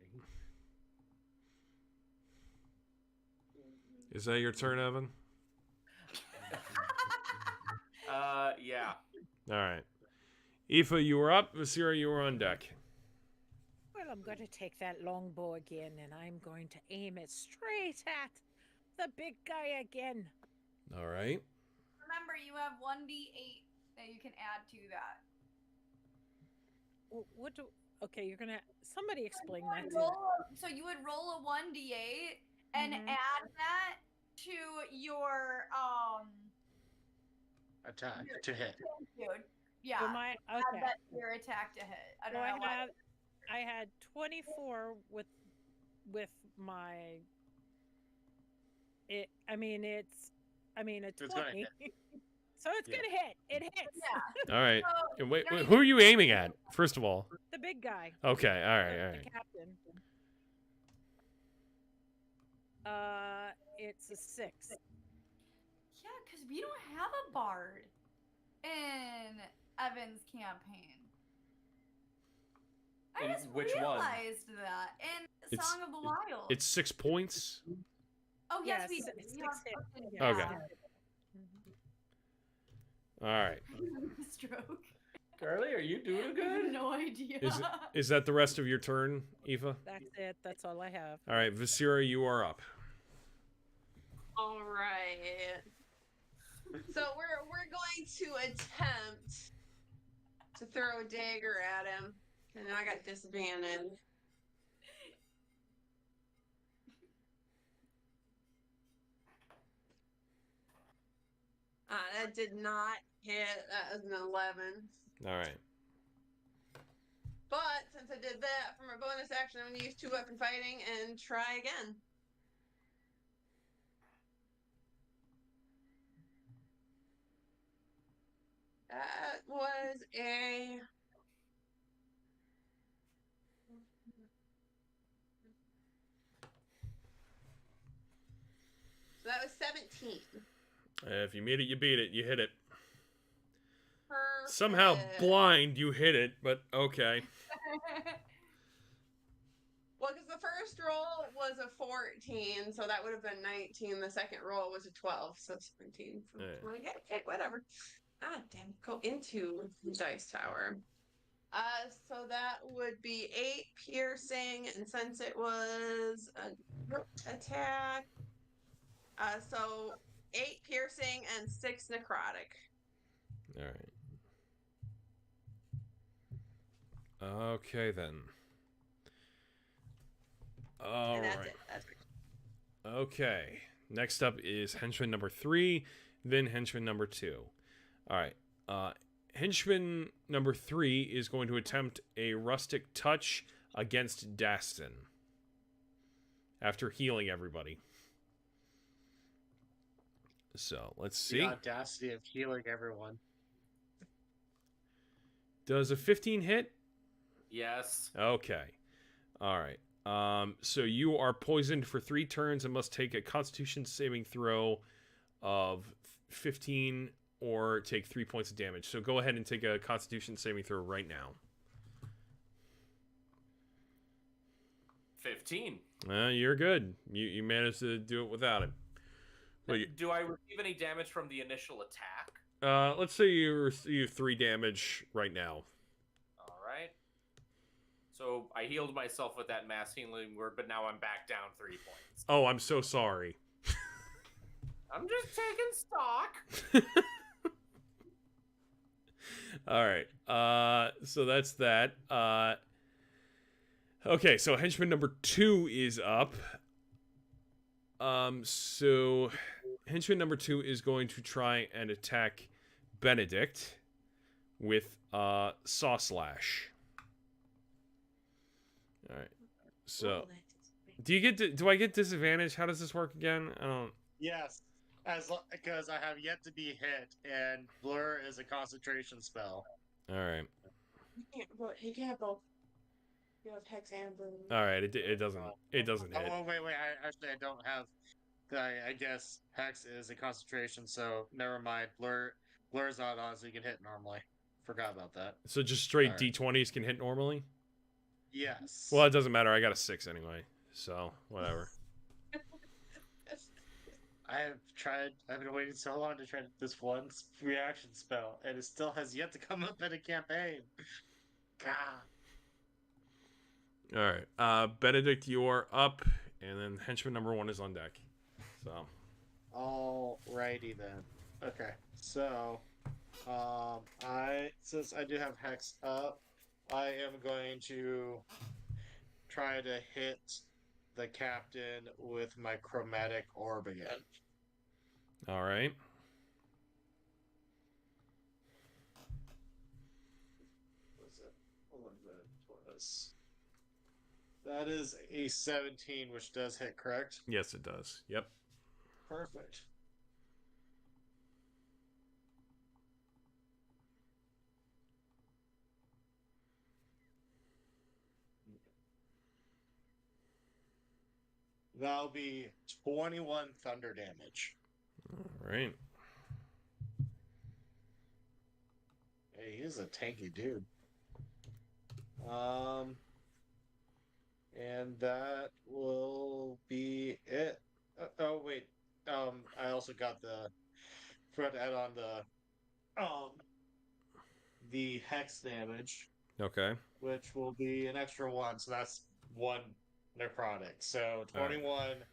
Is that your turn, Evan? Yeah. All right. Aoife, you were up. Vasira, you were on deck. Well, I'm going to take that longbow again, and I'm going to aim it straight at the big guy again. All right. Remember, you have 1d8 that you can add to that. What do? Okay, you're gonna. Somebody explain You that would to me. so you would roll a 1d8 and Mhm. add that to your Attack to hit. dude. Yeah. So my Add okay. that to your attack to hit. I So don't know why. I had 24 with my. I mean a It's gonna 20. hit. So it's Yeah. gonna hit. It hits. Yeah. All right. So, And wait, now you who are you aiming at? First of all. The big guy. Okay. All right. the, All the right. captain. It's a 6. Yeah, because we don't have a bard in Evan's campaign. I In just which one? realized that in It's- Song of the Wild. It's 6 points. Oh yes, Yes, we it's we 6 have hit. something- Yeah, Okay. yeah. All right. Stroke. Carly, are you doing I have good? no idea. Is that the rest of your turn, Aoife? That's it. That's all I have. All right. Vasira, you are up. All right. So we're going to attempt to throw a dagger at him, and I got disadvantage. That did not hit. That was an 11. All right. But since I did that for my bonus action, I'm going to use 2-weapon fighting and try again. That was a... So that was 17. If you meet it, you beat it. You hit it. Perfect. Somehow blind, you hit it, but okay. Well, because the first roll was a 14, so that would have been 19. The second roll was a 12, so 17. Yeah. Okay, whatever. Ah, damn. Go into Dice Tower. So that would be 8 piercing, and since it was an attack, so 8 piercing and 6 necrotic. All right. Okay then. All And that's right. it. That's it. Okay. Next up is henchman number 3, then henchman number 2. All right. Henchman number 3 is going to attempt a rustic touch against Dastin after healing everybody. So let's see. The audacity of healing everyone. Does a 15 hit? Yes. Okay. All right. So you are poisoned for 3 turns and must take a Constitution saving throw of 15 or take 3 points of damage. So go ahead and take a Constitution saving throw right now. 15. You're good. You managed to do it without it. Well, Do I receive any damage from the initial attack? let's say you receive 3 damage right now. All right. So I healed myself with that mass healing word, but now I'm back down 3 points. Oh, I'm so sorry. I'm just taking stock. All right. So that's that. Okay, so henchman number 2 is up. So henchman number 2 is going to try and attack Benedict with Saw Slash. All right. So do I get disadvantage? How does this work again? I don't. Yes. Because I have yet to be hit, and blur is a concentration spell. All right. He can't have both. You have hex and blue. All right. It doesn't hit. Oh wait, I don't have. I guess hex is a concentration, so never mind. Blur's not on, so you can hit normally. Forgot about that. So just straight All right. D20s can hit normally. Yes. Well, it doesn't matter. I got a 6 anyway, so whatever. I've been waiting so long to try this one reaction spell, and it still has yet to come up in a campaign. God. All right. Benedict, you're up, and then henchman number 1 is on deck. So. Alrighty then. Okay. So, since I do have hex up, I am going to try to hit the captain with my chromatic orb again. All right. That is a 17, which does hit, correct? Yes, it does. Yep. Perfect. That'll be 21 thunder damage. All right. Hey, he's a tanky dude. And that will be it. Oh wait. I also got forgot to add on the hex damage, Okay. which will be an extra 1, so that's 1 necrotic. So 21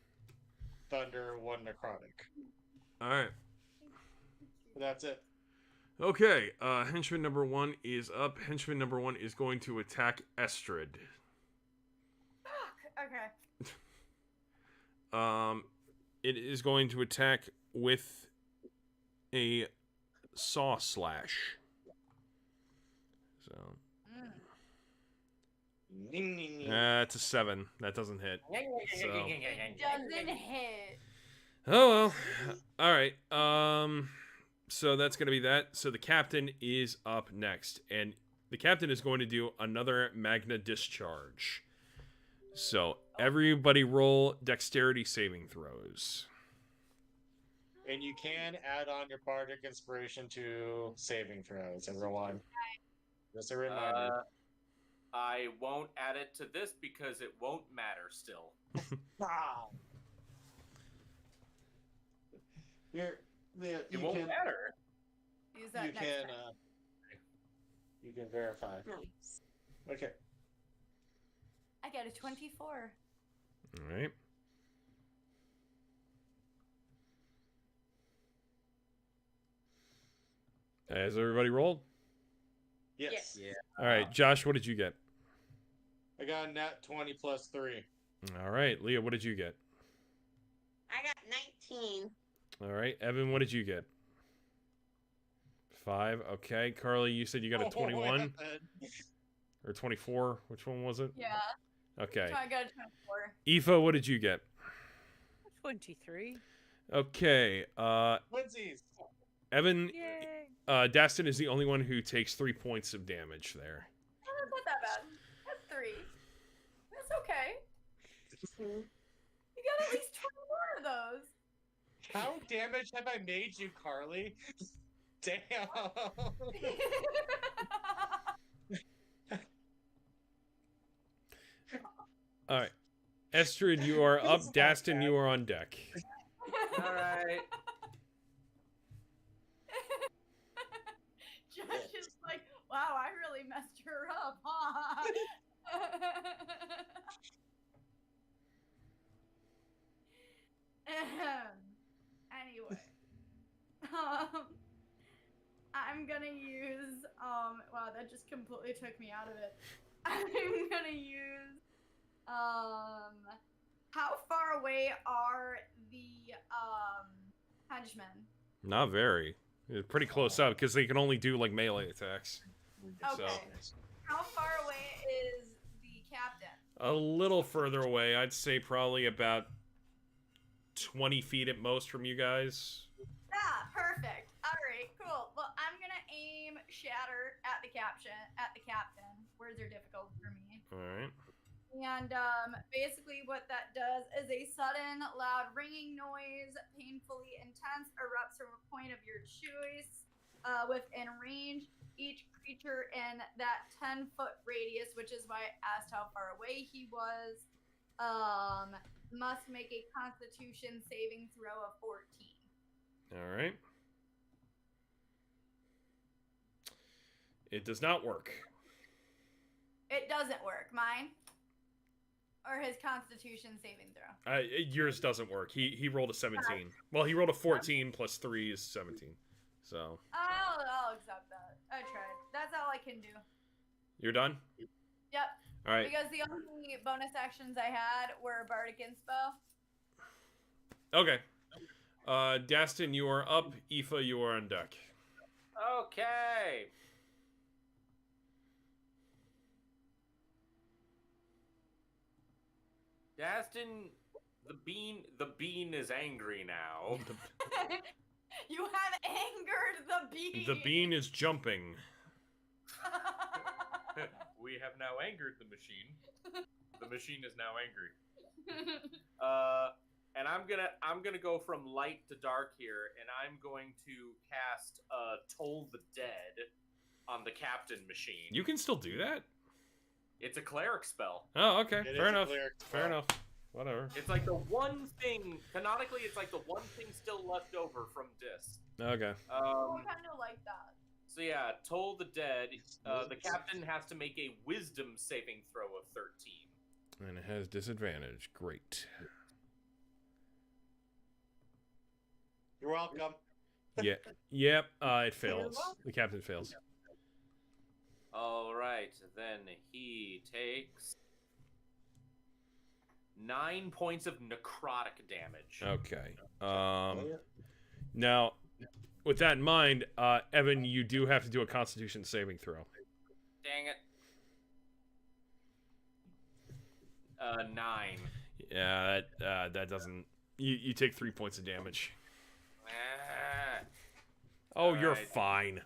thunder, 1 necrotic. All right. That's it. Okay. Henchman number 1 is up. Henchman number 1 is going to attack Estrid. Okay. It is going to attack with a saw slash. So. It's a 7. That doesn't hit. So. It doesn't hit. Oh well. All right. So that's gonna be that. So the captain is up next, and the captain is going to do another Magna Discharge. So everybody roll dexterity saving throws. And you can add on your bardic inspiration to saving throws, everyone. Just a reminder. I won't add it to this because it won't matter still. Wow. It won't matter. Use that next time. You can verify. Nice. Okay. I got a 24. All right. Has everybody rolled? Yes. Yeah. All right, Josh, what did you get? I got a nat 20 plus 3. All right, Leah, what did you get? I got 19. All right, Evan, what did you get? 5. Okay, Carly, you said you got a 21 or 24. Which one was it? Yeah. Okay. So I got a 24. Aoife, what did you get? 23. Okay. Twinsies. Evan, Yay. Dastin is the only one who takes 3 points of damage there. That's not that bad. That's 3. That's okay. You got at least 20 more of those. How damaged have I made you, Carly? Damn. All right. Estrid, you are up. Dastin, you are on deck. All right. Josh is like, wow, I really messed her up, huh? Anyway. I'm gonna use, wow, that just completely took me out of it. I'm gonna use, how far away are the, henchmen? Not very. They're pretty close up because they can only do like melee attacks. Okay. How far away is the captain? A little further away. I'd say probably about 20 feet at most from you guys. Yeah, perfect. All right, cool. Well, I'm gonna aim shatter at the captain. Words are difficult for me. All right. And basically, what that does is a sudden, loud ringing noise, painfully intense, erupts from a point of your choice within range. Each creature in that 10-foot radius, which is why I asked how far away he was, must make a Constitution saving throw of 14. All right. It does not work. It doesn't work. Mine? Or his Constitution saving throw? Yours doesn't work. He rolled a 17. Well, he rolled a 14 plus 3 is 17. So. I'll accept that. I tried. That's all I can do. You're done? Yep. All right. Because the only bonus actions I had were Bardic Inspo. Okay. Dastin, you are up. Aoife, you are on deck. Okay. Dastin, the bean is angry now. You have angered the bean. The bean is jumping. We have now angered the machine. The machine is now angry. And I'm gonna go from light to dark here, and I'm going to cast Toll the Dead on the captain machine. You can still do that? It's a cleric spell. Oh, okay. It Fair is a enough. cleric Fair spell. enough. Whatever. It's like the one thing, canonically, it's like the one thing still left over from Dis. Okay. I kind of like that. So yeah, Toll the Dead. The captain has to make a Wisdom saving throw of 13. And it has disadvantage. Great. You're welcome. Yeah. Yep. It fails. The captain fails. All right, then he takes 9 points of necrotic damage. Okay. Now, with that in mind, Evan, you do have to do a Constitution saving throw. Dang it. 9. Yeah, that doesn't. You take 3 points of damage. Ah. Oh, you're Alright. fine.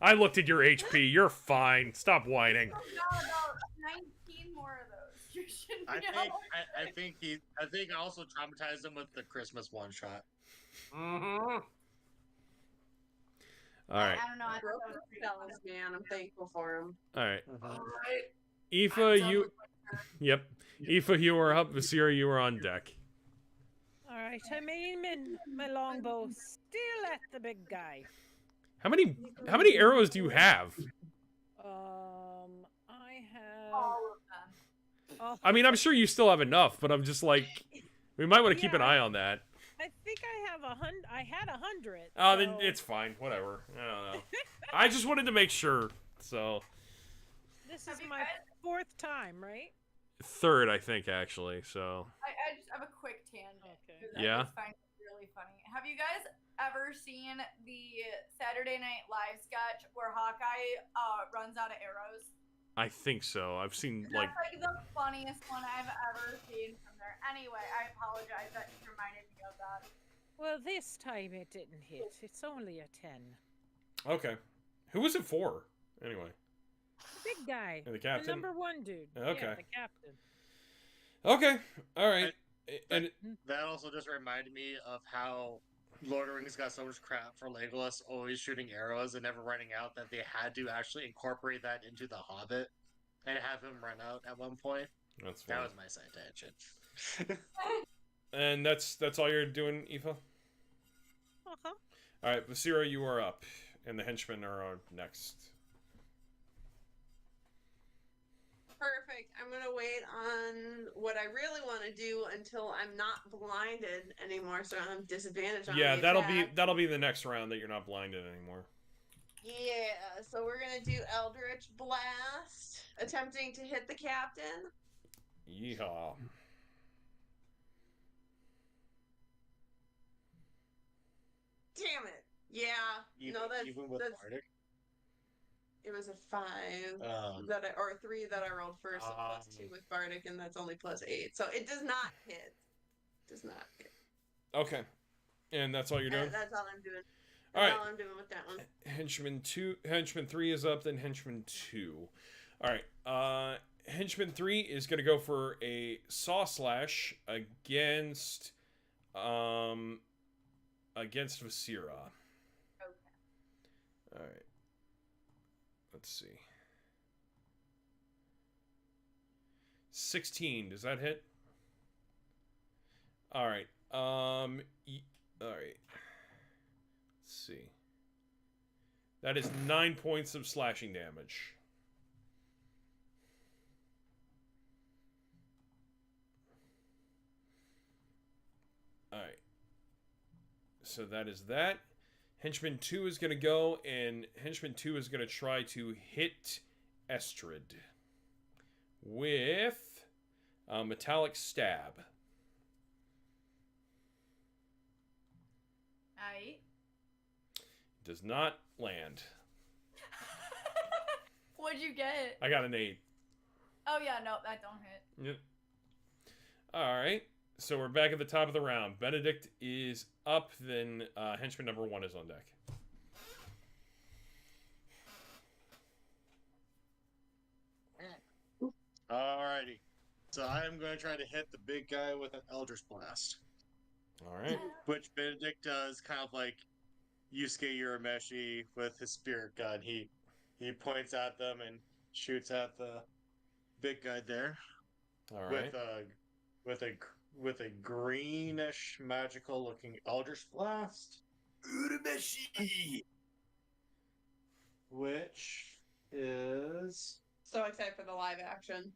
I looked at your HP. You're fine. Stop whining. Got about 19 more of those. You should I know. think I also traumatized him with the Christmas one shot. Mm-hmm. All right. I don't know. I Broke thought his that was spells, man. I'm thankful for him. All right. Alright. Aoife, you. Yep. Aoife, you are up. Vasira, you are on deck. All right, I'm aiming my longbow still at the big guy. How many arrows do you have? I have. all of them. Oh, I mean, I'm sure you still have enough, but I'm just like, we might want to keep an eye on that. I think I have 100. I had 100. Oh, then so- it's fine. Whatever. I don't know. I just wanted to make sure. So, This Have is you my guys- 4th time, right? third, I think, actually. So, I just have a quick tangent. Okay. 'cause Yeah. I just find it really funny. Have you guys ever seen the Saturday Night Live sketch where Hawkeye runs out of arrows? I think so. I've seen, like, That's like the funniest one I've ever seen from there. Anyway, I apologize. That just reminded me of that. Well, this time it didn't hit. It's only a 10. okay. Who was it for? Anyway. The big guy. The The captain? number 1 dude. Okay. Yeah, the captain. Okay. All right. And That also just reminded me of how Lord of the Rings got so much crap for Legolas always shooting arrows and never running out that they had to actually incorporate that into The Hobbit and have him run out at one point. that's That fine. was my side tangent. And that's all you're doing, Aoife? Uh-huh. All right, Vasira, you are up, and the henchmen are next. Perfect. I'm gonna wait on what I really want to do until I'm not blinded anymore, so I don't have disadvantage on Yeah, the that'll attack. be the next round that you're not blinded anymore. Yeah, so we're gonna do Eldritch Blast, attempting to hit the captain. Yeehaw. Damn it! Yeah, no, that's even with that's. Bardic. It was a 5 Um, or 3 that I rolled first, and plus 2 with Bardic, and that's only plus 8, so it does not hit. Does not hit. Okay. And that's all you're doing? That's all I'm doing. All That's right. all I'm doing with that one. Henchman 3 is up, then Henchman 2. All right. Henchman 3 is going to go for a Saw Slash against Vasira. Okay. All right. Let's see. 16. Does that hit? All right. All right. Let's see. That is 9 points of slashing damage. All right. So that is that. Henchman 2 is going to go, and Henchman 2 is going to try to hit Estrid with a metallic stab. Aight. Does not land. What'd you get? I got an 8. Oh yeah, no, that don't hit. Yep. All right. So we're back at the top of the round. Benedict is up, then Henchman number 1 is on deck. Alrighty. So I am going to try to hit the big guy with an Eldritch Blast. All right. Which Benedict does kind of like Yusuke Urameshi with his spirit gun. He points at them and shoots at the big guy there. All right. With a greenish magical looking Eldritch Blast. Urameshi! Which is So excited for the live action.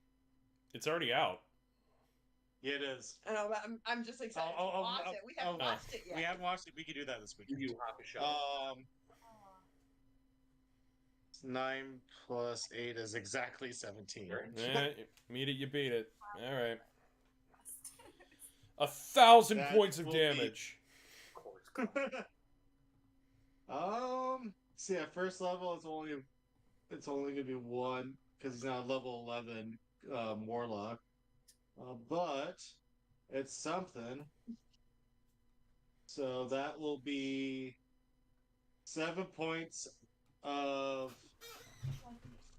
It's already out. yeah, it is. I know, but I'm just excited to watch it. We haven't watched it yet. We haven't watched it. We can do that this week. You hop a shot. 9 plus 8 is exactly 17. Meet it, you beat it. All right. 1,000 That points of will be- damage. Of course. See, at first level, it's only gonna be 1 because he's not level 11 warlock. But it's something. So that will be 7 points of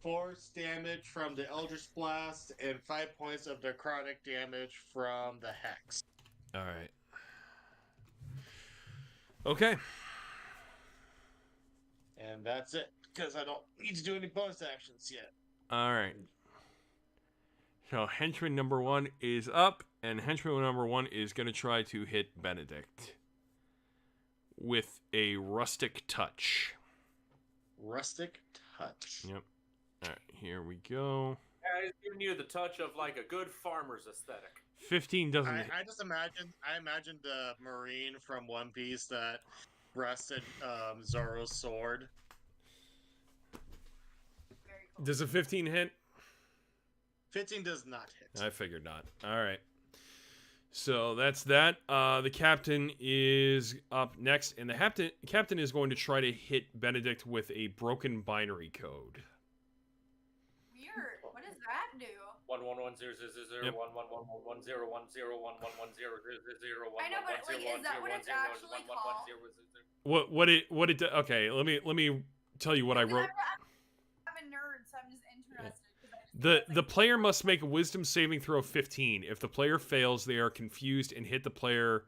force damage from the Eldritch Blast and 5 points of necrotic damage from the Hex. All right. Okay. And that's it, because I don't need to do any bonus actions yet. All right. So henchman number 1 is up, and henchman number 1 is going to try to hit Benedict with a rustic touch. Rustic touch. Yep. All right, here we go. Yeah, he's giving you the touch of like a good farmer's aesthetic. 15 doesn't hit. I imagined the Marine from One Piece that wrested Zoro's sword. Very cool. Does a 15 hit? 15 does not hit. I figured not. All right. So that's that. The captain is up next, and the captain is going to try to hit Benedict with a broken binary code. Weird. What does that do? 11100 Yep. 111101010100000. I know, but like, is that what it's actually called? What it okay, let me tell you what I wrote. I'm a nerd, so I'm just interested. The player must make a wisdom saving throw of 15. If the player fails, they are confused and hit the player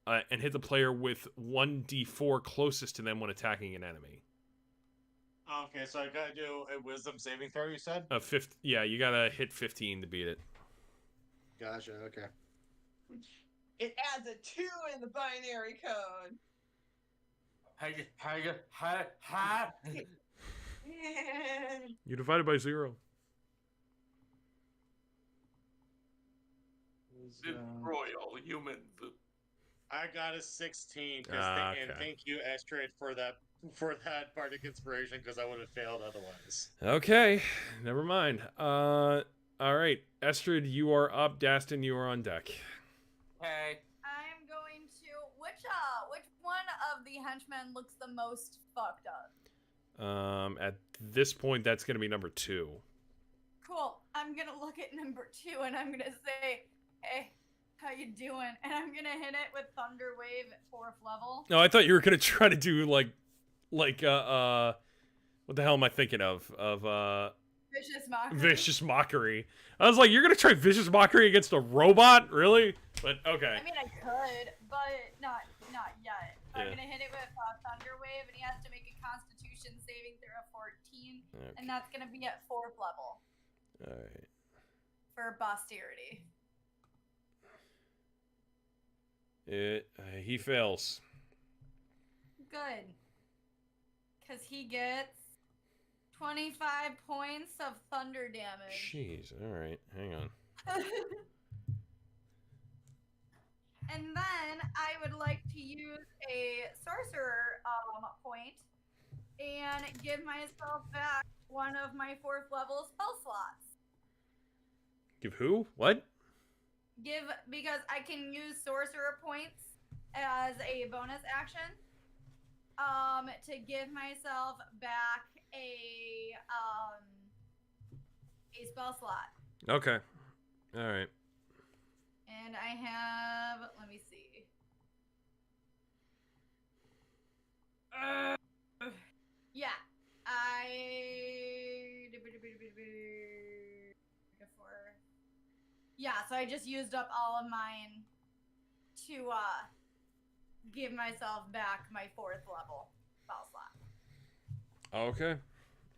with 1d4 closest to them when attacking an enemy. Okay, so I gotta do a wisdom saving throw, you said? Yeah, you gotta hit 15 to beat it. Gotcha, okay. It adds a 2 in the binary code. You divide it by 0. Destroy all humans. I got a 16, Okay. and thank you, Astrid, for that bardic inspiration, because I would have failed otherwise. Okay, never mind. All right, Estrid, you are up. Dastin, you are on deck. Hey. I'm going to which one of the henchmen looks the most fucked up? At this point, that's gonna be number 2. Cool. I'm gonna look at number 2 and I'm gonna say, hey, How you doing? And I'm gonna hit it with Thunder Wave at 4th level. No, I thought you were gonna try to do like, what the hell am I thinking of? Vicious Mockery. Vicious Mockery. I was like, you're gonna try Vicious Mockery against a robot? Really? But, okay. I mean, I could, but not yet. I'm Yeah. gonna hit it with Thunder Wave, and he has to make a Constitution saving throw of 14, Okay. and that's gonna be at 4th level Alright. for posterity. He fails. Good, because he gets 25 points of thunder damage. Jeez, alright, hang on. And then I would like to use a sorcerer point and give myself back one of my 4th level spell slots. Give who? What? Because I can use sorcerer points as a bonus action to give myself back a spell slot. Okay. Alright. And I have, let me see. Yeah, so I just used up all of mine to give myself back my 4th level spell slot. Okay.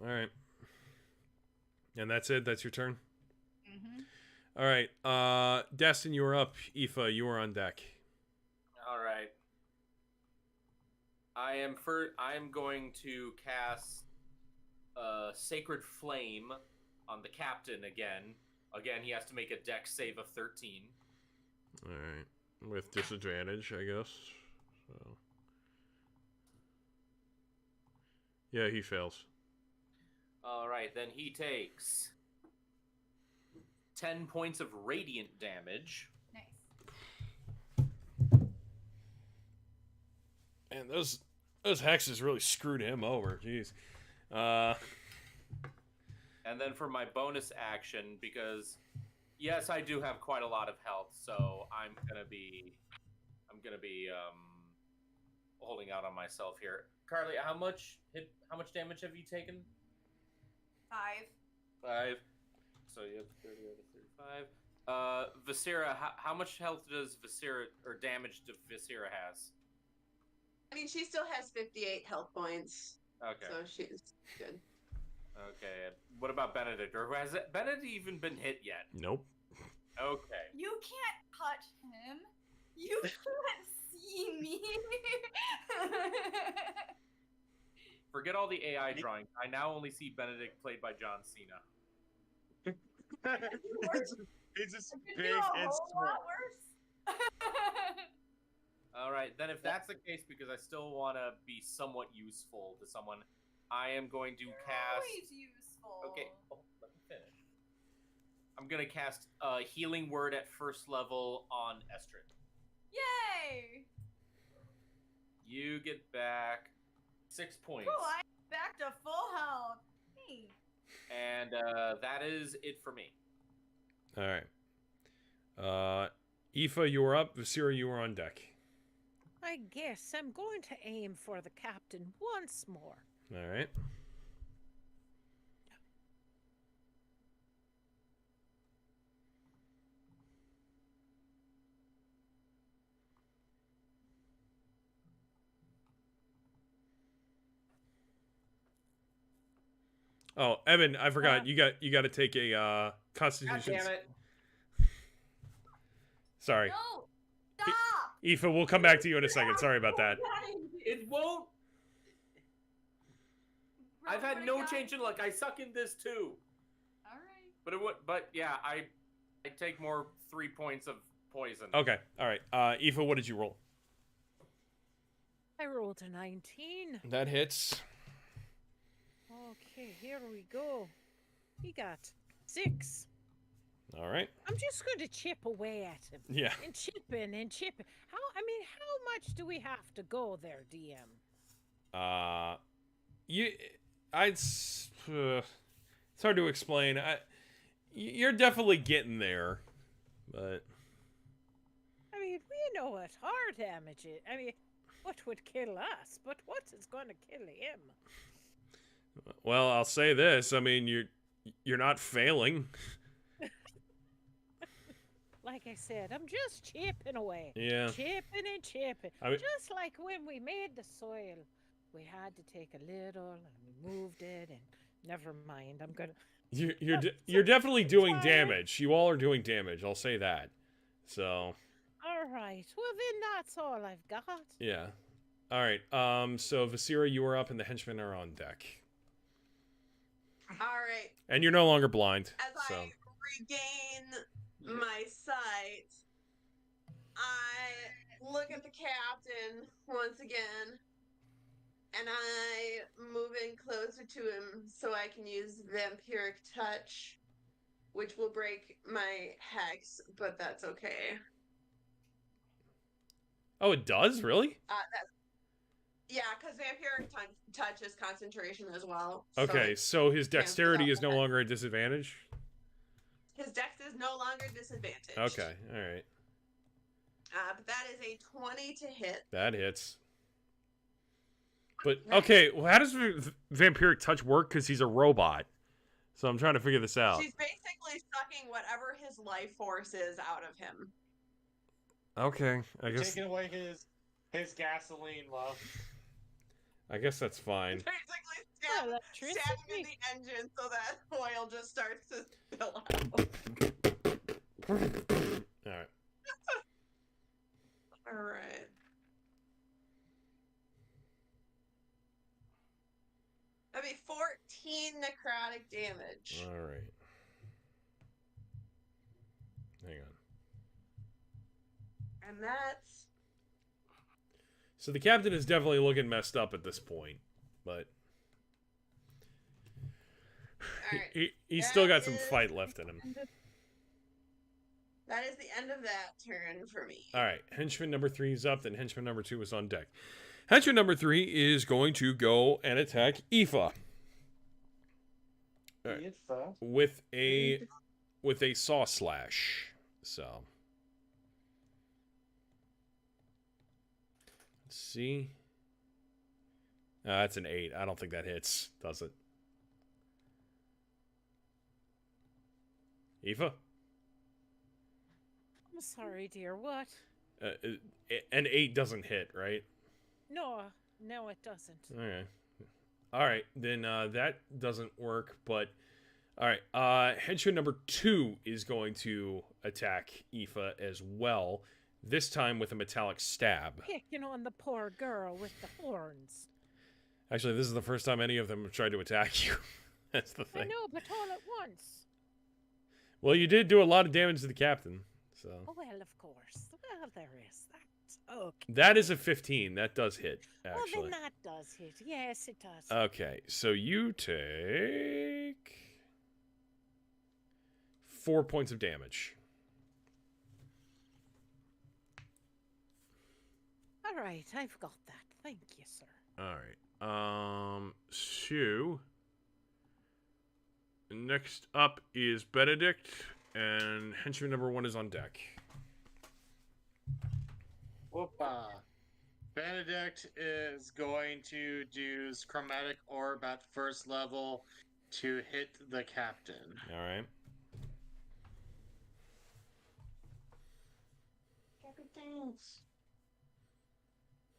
Alright. And that's it? That's your turn? Mm-hmm. Alright. Destin, you are up. Aoife, you are on deck. All right. I am going to cast Sacred Flame on the captain again. Again, he has to make a dex save of 13. Alright. With disadvantage, I guess. So. Yeah, he fails. All right, then he takes 10 points of radiant damage. Nice. And those hexes really screwed him over. Jeez. And then for my bonus action, because yes, I do have quite a lot of health, so I'm gonna be holding out on myself here. Carly, how much damage have you taken? 5. 5. So you have 30 out of 35. Viscera, how much health does Viscera, or damage does Viscera has? I mean, she still has 58 health points. Okay. So she's good. Okay. What about Benedict? Or has Benedict even been hit yet? Nope. Okay. You can't touch him. You can't see me. Forget all the AI drawings. I now only see Benedict played by John Cena. He's just I could big do a and whole small. lot worse. All right, then if that's the case, because I still want to be somewhat useful to someone, I am going to cast... Always useful. Okay, let me finish. I'm going to cast Healing Word at 1st level on Estrid. Yay! You get back 6 points. Cool, I'm back to full health. Hey. And that is it for me. Alright. Aoife, you are up. Viscera, you are on deck. I guess I'm going to aim for the captain once more. Alright. Oh, Evan, I forgot. You got to take a God Constitution. damn it. Sorry. No! Stop! Aoife, we'll come back to you in a second. Sorry about that. It won't. I've had no change. change in luck. I suck in this too. Alright. But it would. But yeah, I take more 3 points of poison. Okay. All right. Aoife, what did you roll? I rolled a 19. That hits. Okay, here we go. He got 6. All right. I'm just going to chip away at him. Yeah. And chipping and chipping. How much do we have to go there, DM? It's hard to explain. You're definitely getting there, but mean, we know what our damage is. I mean, what would kill us, but what is going to kill him? Well, I'll say this. I mean, you're not failing. Like I said, I'm just chipping away. Yeah. Chipping and chipping. I mean, Just like when we made the soil. We had to take a little and we moved it and never mind. I'm gonna you're definitely doing tired. damage. You all are doing damage. I'll say that. So. All right. Well, then that's all I've got. Yeah. All right. So Vasira, you are up, and the henchmen are on deck. All right. And you're no longer blind. As so. I regain my sight, I look at the captain once again, and I move in closer to him so I can use vampiric touch, which will break my hex, but that's okay. Oh, it does? Really? Yeah, because vampiric touch is concentration as well. Okay, so his dexterity is no longer a disadvantage? His dex is no longer disadvantaged. Okay, all right. But that is a 20 to hit. That hits. But, okay, well, how does vampiric touch work? Because he's a robot. So I'm trying to figure this out. She's basically sucking whatever his life force is out of him. Okay, I guess... Taking away his gasoline, love. I guess that's fine. Basically stabbing in the engine so that oil just starts to spill out. Alright. Alright. That'd be 14 necrotic damage. Alright. Hang on. And that's... So the captain is definitely looking messed up at this point, but... Alright. He's still got some fight left in him. That is the end of that turn for me. Alright, henchman number 3 is up, then henchman number 2 is on deck. Henchman number 3 is going to go and attack Aoife. Right. With a saw slash. So... Let's see. That's an 8. I don't think that hits, does it? Aoife? I'm sorry, dear. What? An 8 doesn't hit, right? No, it doesn't. Okay. Alright, then that doesn't work, but... Alright, henchman number 2 is going to attack Aoife as well. This time with a metallic stab. Picking on the poor girl with the horns. Actually, this is the first time any of them have tried to attack you. That's the thing. I know, but all at once. Well, you did do a lot of damage to the captain, so... Oh, well, of course. Well, there is that. Okay. That is a 15. That does hit, actually. Well, then that does hit. Yes, it does. Okay, so you take... 4 points of damage. All right, I've got that. Thank you, sir. All right. So next up is Benedict, and henchman number 1 is on deck. Whoopa. Benedict is going to do Chromatic Orb at first level to hit the captain. All right. Captains.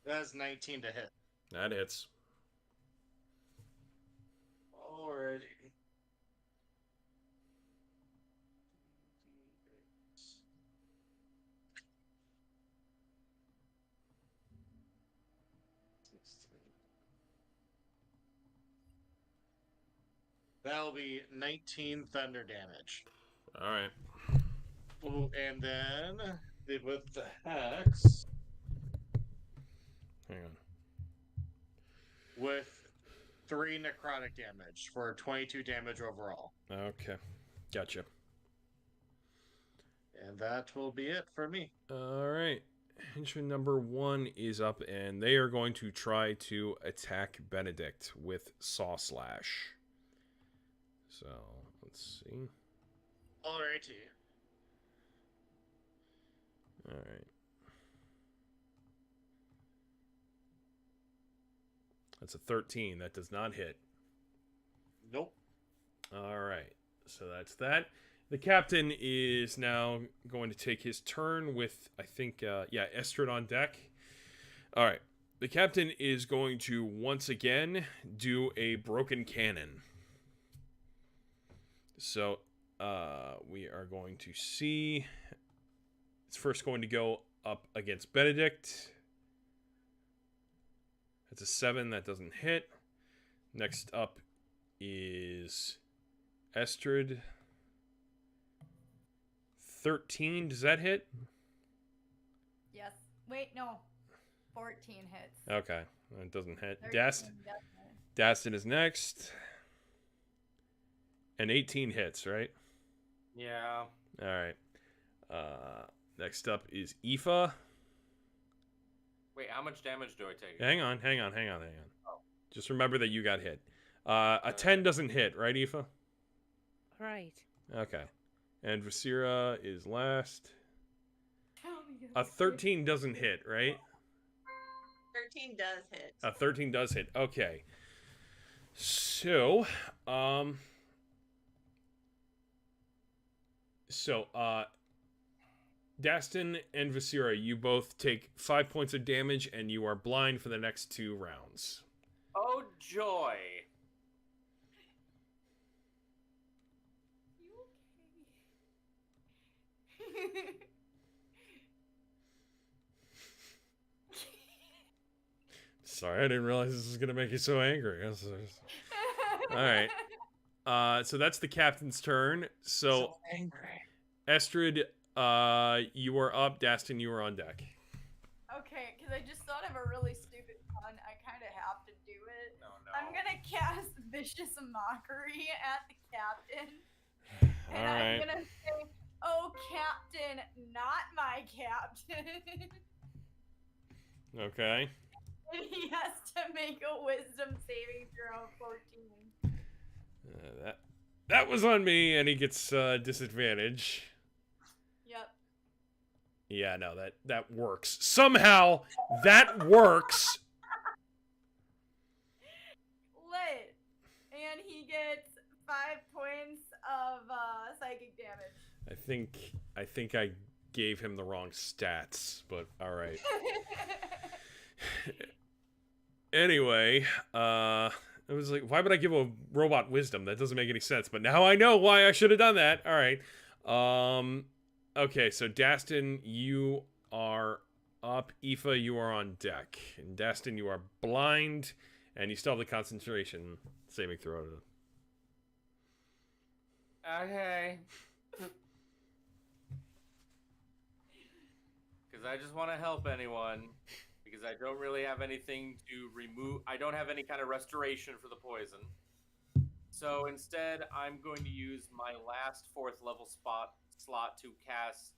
That's 19 to hit. That hits. Alrighty. That'll be 19 thunder damage. All right. Ooh, and then with the hex. Hang on. With 3 necrotic damage for 22 damage overall. Okay. Gotcha. And that will be it for me. All right. Henchman number 1 is up, and they are going to try to attack Benedict with Saw Slash. So, let's see. Alrighty. All right. That's a 13. That does not hit. Nope. All right. So that's that. The captain is now going to take his turn with, I think, Estrid on deck. All right. The captain is going to once again do a broken cannon. So we are going to see. It's first going to go up against Benedict. That's a 7. That doesn't hit. Next up is Estrid. 13. Does that hit? Yes. Wait, no. 14 hits. Okay. That doesn't hit. 13 Dastin. Dastin is next. And 18 hits, right? Yeah. All right. Next up is Aoife. Wait, how much damage do I take? Hang on. Oh. Just remember that you got hit. A 10 doesn't hit, right, Aoife? Right. Okay. And Vasira is last. A 13 doesn't hit, right? 13 does hit. A 13 does hit. Okay. So, Dastin and Vasira, you both take 5 points of damage, and you are blind for the next 2 rounds. Oh, joy. You okay? Sorry, I didn't realize this was going to make you so angry. All right. So that's the captain's turn. So angry. Estrid, you are up. Dastin, you are on deck. Okay, because I just thought of a really stupid pun. I kind of have to do it. No. I'm gonna cast vicious mockery at the captain, and All I'm right. gonna say, "Oh, captain, not my captain." Okay. And he has to make a wisdom saving throw of 14. That was on me, and he gets disadvantage. Yep. Yeah, no, that works. Somehow, that works. Lit. And he gets 5 points of psychic damage. I think I gave him the wrong stats, but all right. Anyway, it was like, why would I give a robot wisdom? That doesn't make any sense. But now I know why I should have done that. All right. Okay, so Dastin, you are up. Aoife, you are on deck. And Dastin, you are blind, and you still have the concentration saving throw. Okay. Because I just want to help anyone. Because I don't really have anything to remove. I don't have any kind of restoration for the poison. So instead, I'm going to use my last 4th level slot to cast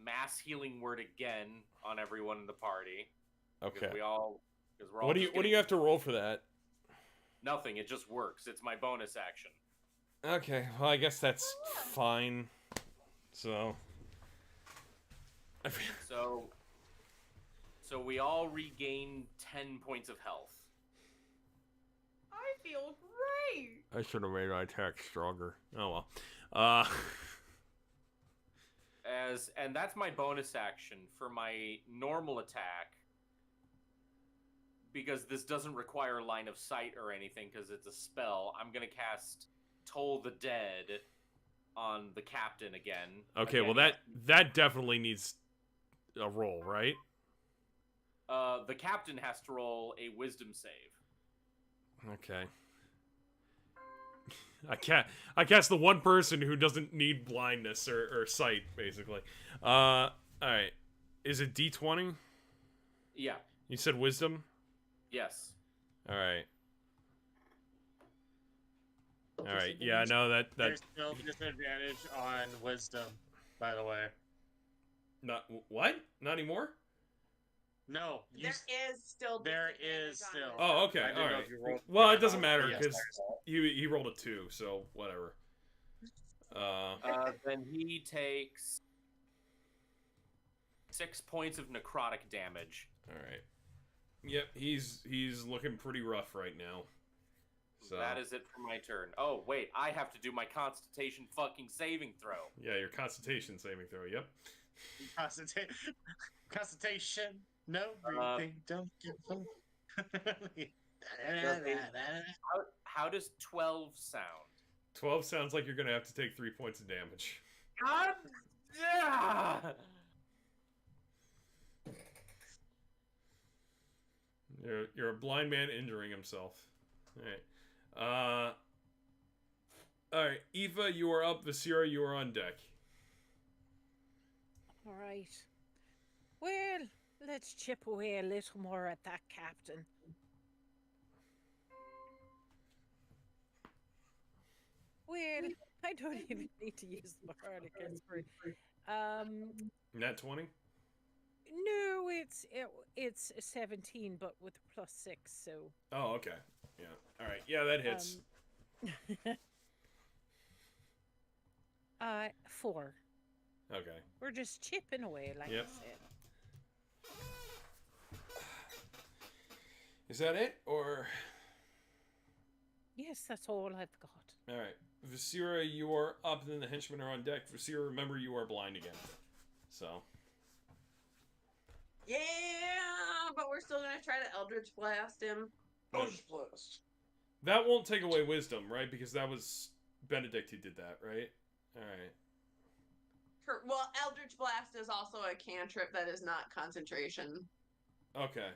Mass Healing Word again on everyone in the party. Okay. Because we're all. What do you have to roll for that? Nothing. It just works. It's my bonus action. Okay. Well, I guess that's fine. So. So we all regain 10 points of health. I feel great. I should have made my attack stronger. Oh well. And that's my bonus action for my normal attack. Because this doesn't require line of sight or anything, because it's a spell. I'm gonna cast Toll the Dead on the captain again. Okay, well that definitely needs a roll, right? The captain has to roll a wisdom save. Okay. I cast the one person who doesn't need blindness or sight, basically. Alright. Is it D20? Yeah. You said wisdom? Yes. Alright. Alright, yeah, no, that... There's no disadvantage on wisdom, by the way. Not... What? Not anymore? No. There is still. There disadvantage is on still. it. Oh, okay, I didn't know alright. if you rolled- Well, it doesn't Yeah, matter, yes, because there's he rolled a 2, so whatever. Then he takes 6 points of necrotic damage. Alright. Yep, he's looking pretty rough right now. So That is it for my turn. Oh, wait, I have to do my Constitution fucking saving throw. yeah, your Constitution saving throw. Yep. Consultation. No breathing. Don't give How does 12 sound? 12 sounds like you're gonna have to take 3 points of damage. God! Yeah! You're a blind man injuring himself. Alright. Alright, Eva, you are up. Vasira, you are on deck. All right. Well, let's chip away a little more at that captain. Well, I don't even need to use the bardic inspiration. Nat 20? No, it's 17, but with +6, so. Oh, okay. Yeah. Alright, yeah, that hits. 4. Okay. We're just chipping away, like Yep. I said. Is that it, or...? Yes, that's all I've got. Alright. Vasira, you are up, and then the henchmen are on deck. Vasira, remember you are blind again. So... Yeah, but we're still gonna try to Eldritch Blast him. Eldritch Blast. That won't take away wisdom, right? Because that was Benedict who did that, right? Alright. Well, Eldritch Blast is also a cantrip that is not concentration. Okay.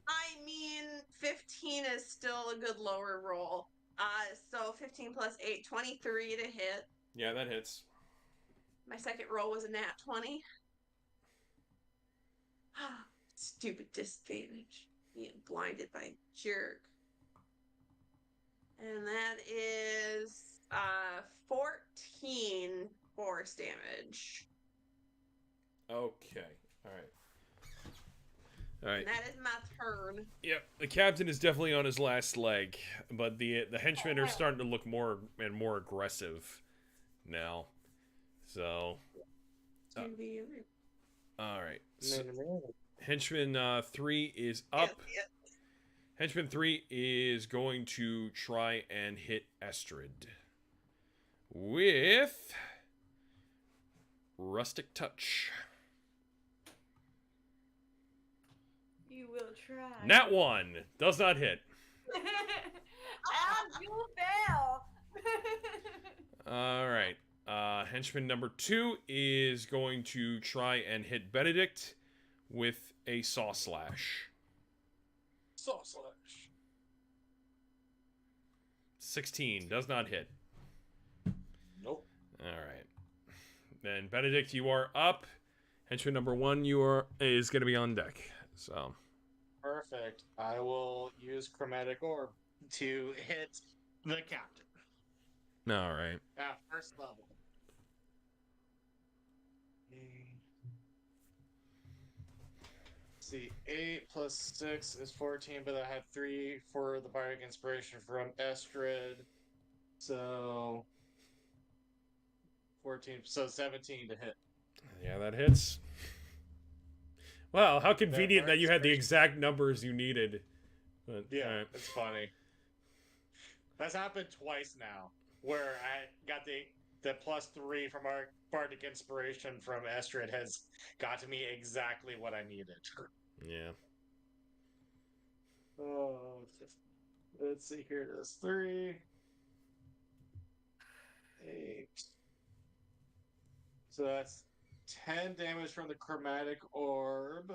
I mean, 15 is still a good lower roll. So 15 plus 8, 23 to hit. Yeah, that hits. My second roll was a nat 20. Stupid disadvantage. Being blinded by a jerk. And that is 14 force damage. Okay. Alright. Alright. And that is my turn. Yep, the captain is definitely on his last leg, but the henchmen are starting to look more and more aggressive now. So... Alright. So, henchman 3 is up. Yeah. Henchman 3 is going to try and hit Estrid with Rustic Touch. You will try. Nat 1 does not hit. You fail. All right. Henchman number 2 is going to try and hit Benedict with a Saw Slash. Saw Slash. 16 does not hit. Nope. All right. Then Benedict, you are up. Henchman number 1 is going to be on deck. So. Perfect. I will use Chromatic Orb to hit the captain. All right. At first level. See, 8 plus 6 is 14, but I have 3 for the Bardic Inspiration from Estrid. So 14, so 17 to hit. Yeah, that hits. Wow, how convenient that you had the exact numbers you needed. But, Yeah, all right. it's funny. That's happened twice now, where I got the +3 from our Bardic Inspiration from Estrid has got to me exactly what I needed. Yeah. Oh, let's see here. It is 3, 8. So that's 10 damage from the Chromatic Orb.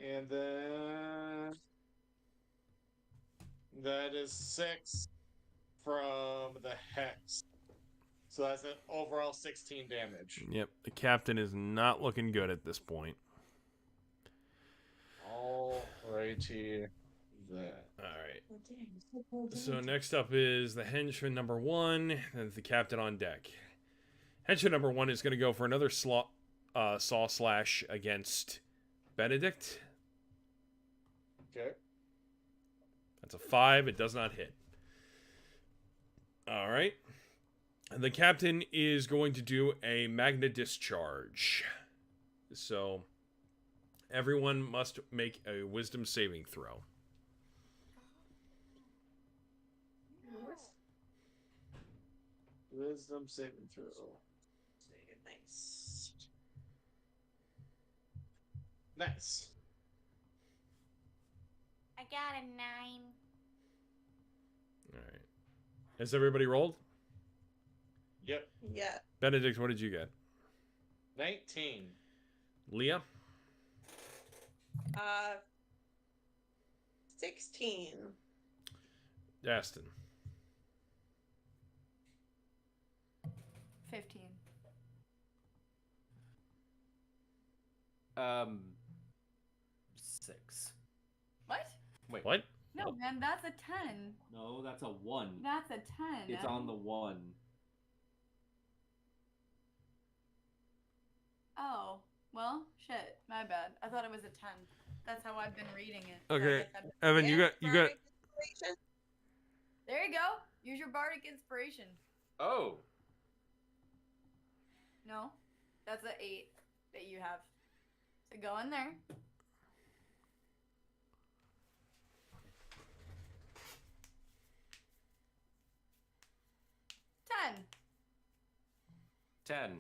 And then that is 6 from the Hex. So that's an overall 16 damage. Yep, the captain is not looking good at this point. Alrighty. That. All right. So next up is the henchman number 1, and the captain on deck. Henchman number 1 is going to go for another Saw Slash against Benedict. Okay. That's a 5. It does not hit. All right. And the captain is going to do a Magna Discharge. So Everyone must make a wisdom saving throw. Wisdom saving throw. Nice. Nice. I got a 9. All right. Has everybody rolled? Yep. Yeah. Benedict, what did you get? 19. Leah? 16. Aston? 15. 6. What? Wait. What? No, man, that's a 10. No, that's a 1. That's a 10. It's on the 1. Oh, well, shit. My bad. I thought it was a 10. That's how I've been reading it. So I Okay. guess I've- Evan, you got Bardic Inspiration. There you go. Use your bardic inspiration. Oh. No, that's a 8 that you have. So go in there. Ten. 10.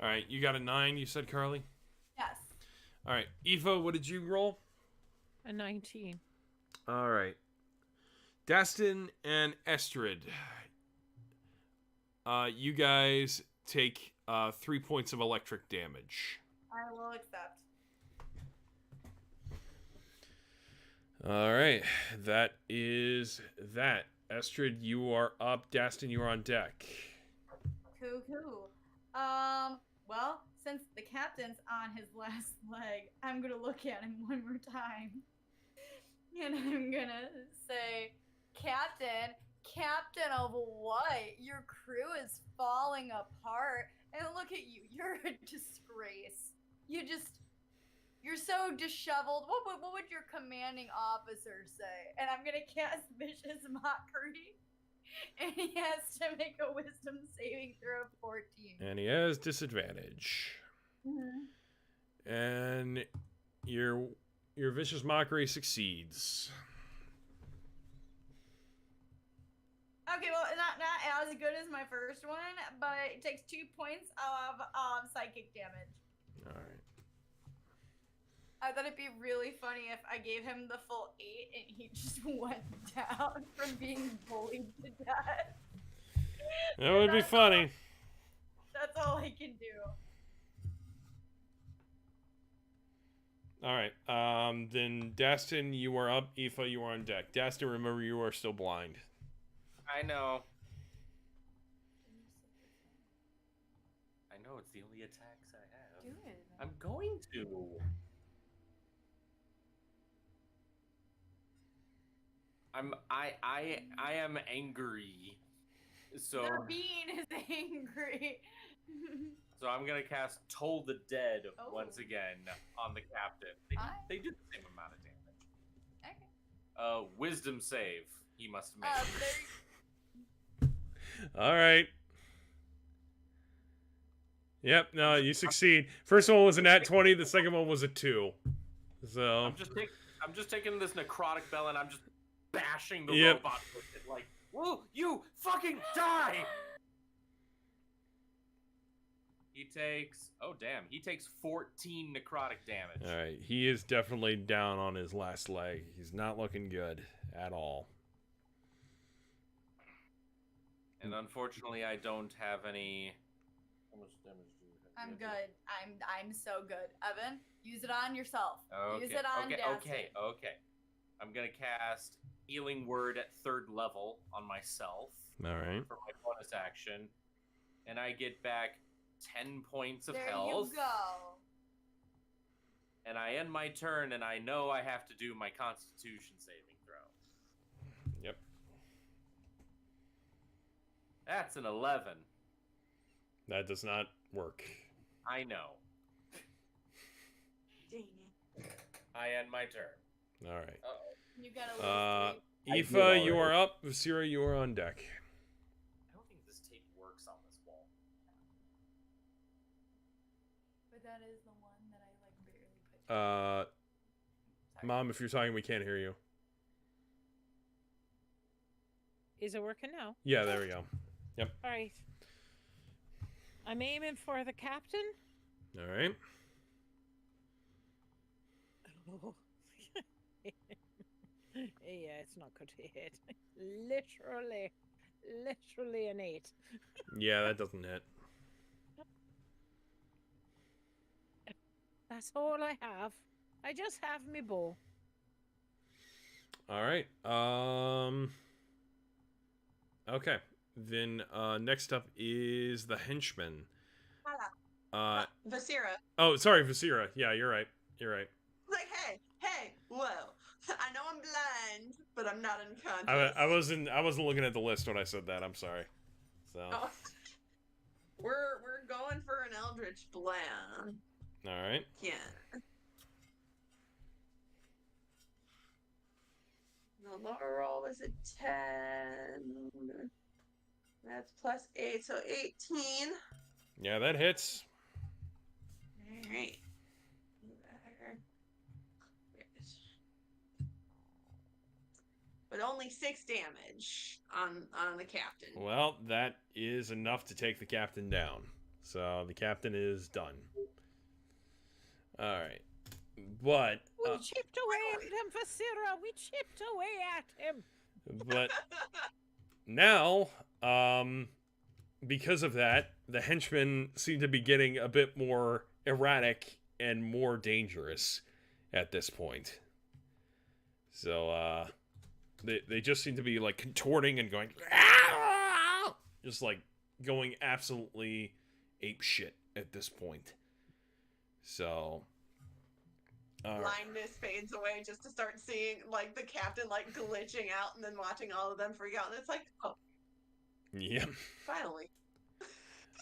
All right, you got a 9, you said, Carly? Yes. All right. Eva, what did you roll? A 19. All right. Dastin and Estrid. You guys take 3 points of electric damage. I will accept. All right. That is that. Estrid, you are up. Dastin, you are on deck. Cool. Well, since the captain's on his last leg, I'm gonna look at him one more time. And I'm gonna say, Captain of what? Your crew is falling apart. And look at you. You're a disgrace. You're so disheveled. What would your commanding officer say? And I'm gonna cast Vicious Mockery. And he has to make a wisdom saving throw of 14. And he has disadvantage. Mm-hmm. And your vicious mockery succeeds. Okay, well, not as good as my first one, but it takes 2 points of psychic damage. All right. I thought it'd be really funny if I gave him the full 8 and he just went down from being bullied to death. That would be funny. That's all I can do. All right. Then Dastin, you are up. Aoife, you are on deck. Dastin, remember you are still blind. I know. I know, it's the only attacks I have. Do it. I'm going to. I am angry. So Your being is angry. So I'm gonna cast Toll the Dead once Oh. again on the captain. They do the same amount of damage. Okay. Wisdom save he must make. All right. Yep, no, you succeed. First one was a nat 20, the second one was a 2. So I'm just taking this necrotic bell and I'm just bashing the Yep. robot with it like, "Will you fucking die?" He takes, oh damn, he takes 14 necrotic damage. all right, he is definitely down on his last leg. He's not looking good at all. And unfortunately, I don't have any. How much damage do you have? I'm good. I'm so good. Evan, use it on yourself. Okay. Use it on Dastin. Okay. I'm gonna cast Healing Word at 3rd level on myself All right. for my bonus action, and I get back 10 points of There health. you go. And I end my turn, and I know I have to do my Constitution saving throw. Yep. That's an 11. That does not work. I know. Dang it. I end my turn. All right. Uh-oh. You gotta lose 3. Aoife, you are up. Vasira, you are on deck. I don't think this tape works on this wall. But that is the one that I like barely put Mom, if you're talking, we can't hear you. Is it working now? Yeah, there we go. All right. I'm aiming for the captain. All right. Oh. Yeah, it's not good to hit. Literally an 8. Yeah, that doesn't hit. That's all I have. I just have me bow. All right. Okay. Then next up is the henchman. Vasira. Oh, sorry, Vasira. Yeah, you're right. You're right. Like, hey, whoa. I know I'm blind, but I'm not unconscious. I wasn't looking at the list when I said that. I'm sorry. So. Oh. We're going for an Eldritch Blast. All right. Yeah. The lower roll is a 10. That's plus 8, so 18. Yeah, that hits. Alright. But only 6 damage on the captain. Well, that is enough to take the captain down. So the captain is done. All right. But We chipped away at him, Vasira. We chipped away at him. but now, because of that, the henchmen seem to be getting a bit more erratic and more dangerous at this point. So, they just seem to be, like, contorting and going... Just, like, going absolutely apeshit at this point. So... Blindness fades away just to start seeing, like, the captain, like, glitching out and then watching all of them freak out. And it's like, oh. Yeah. Finally.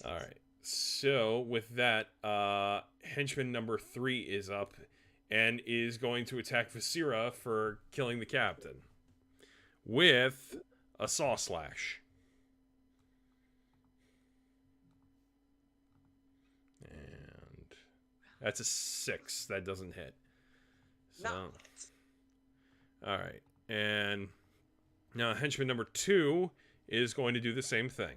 All right. So, with that, henchman number 3 is up and is going to attack Vasira for killing the captain with a saw slash. And that's a 6. That doesn't hit. So, No. all right. And now henchman number 2 is going to do the same thing.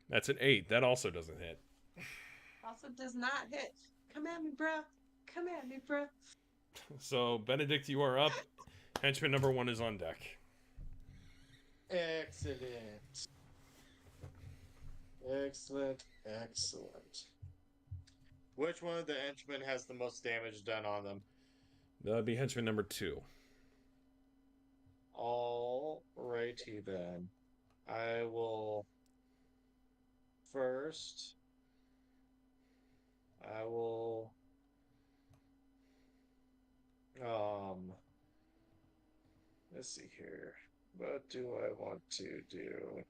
That's an 8. That also doesn't hit. Also does not hit. Come at me, bro. Come at me, bro. So, Benedict, you are up. Henchman number 1 is on deck. Excellent. Excellent. Which one of the henchmen has the most damage done on them? That would be henchman number 2. Alrighty then. I will first. Let's see here. What do I want to do?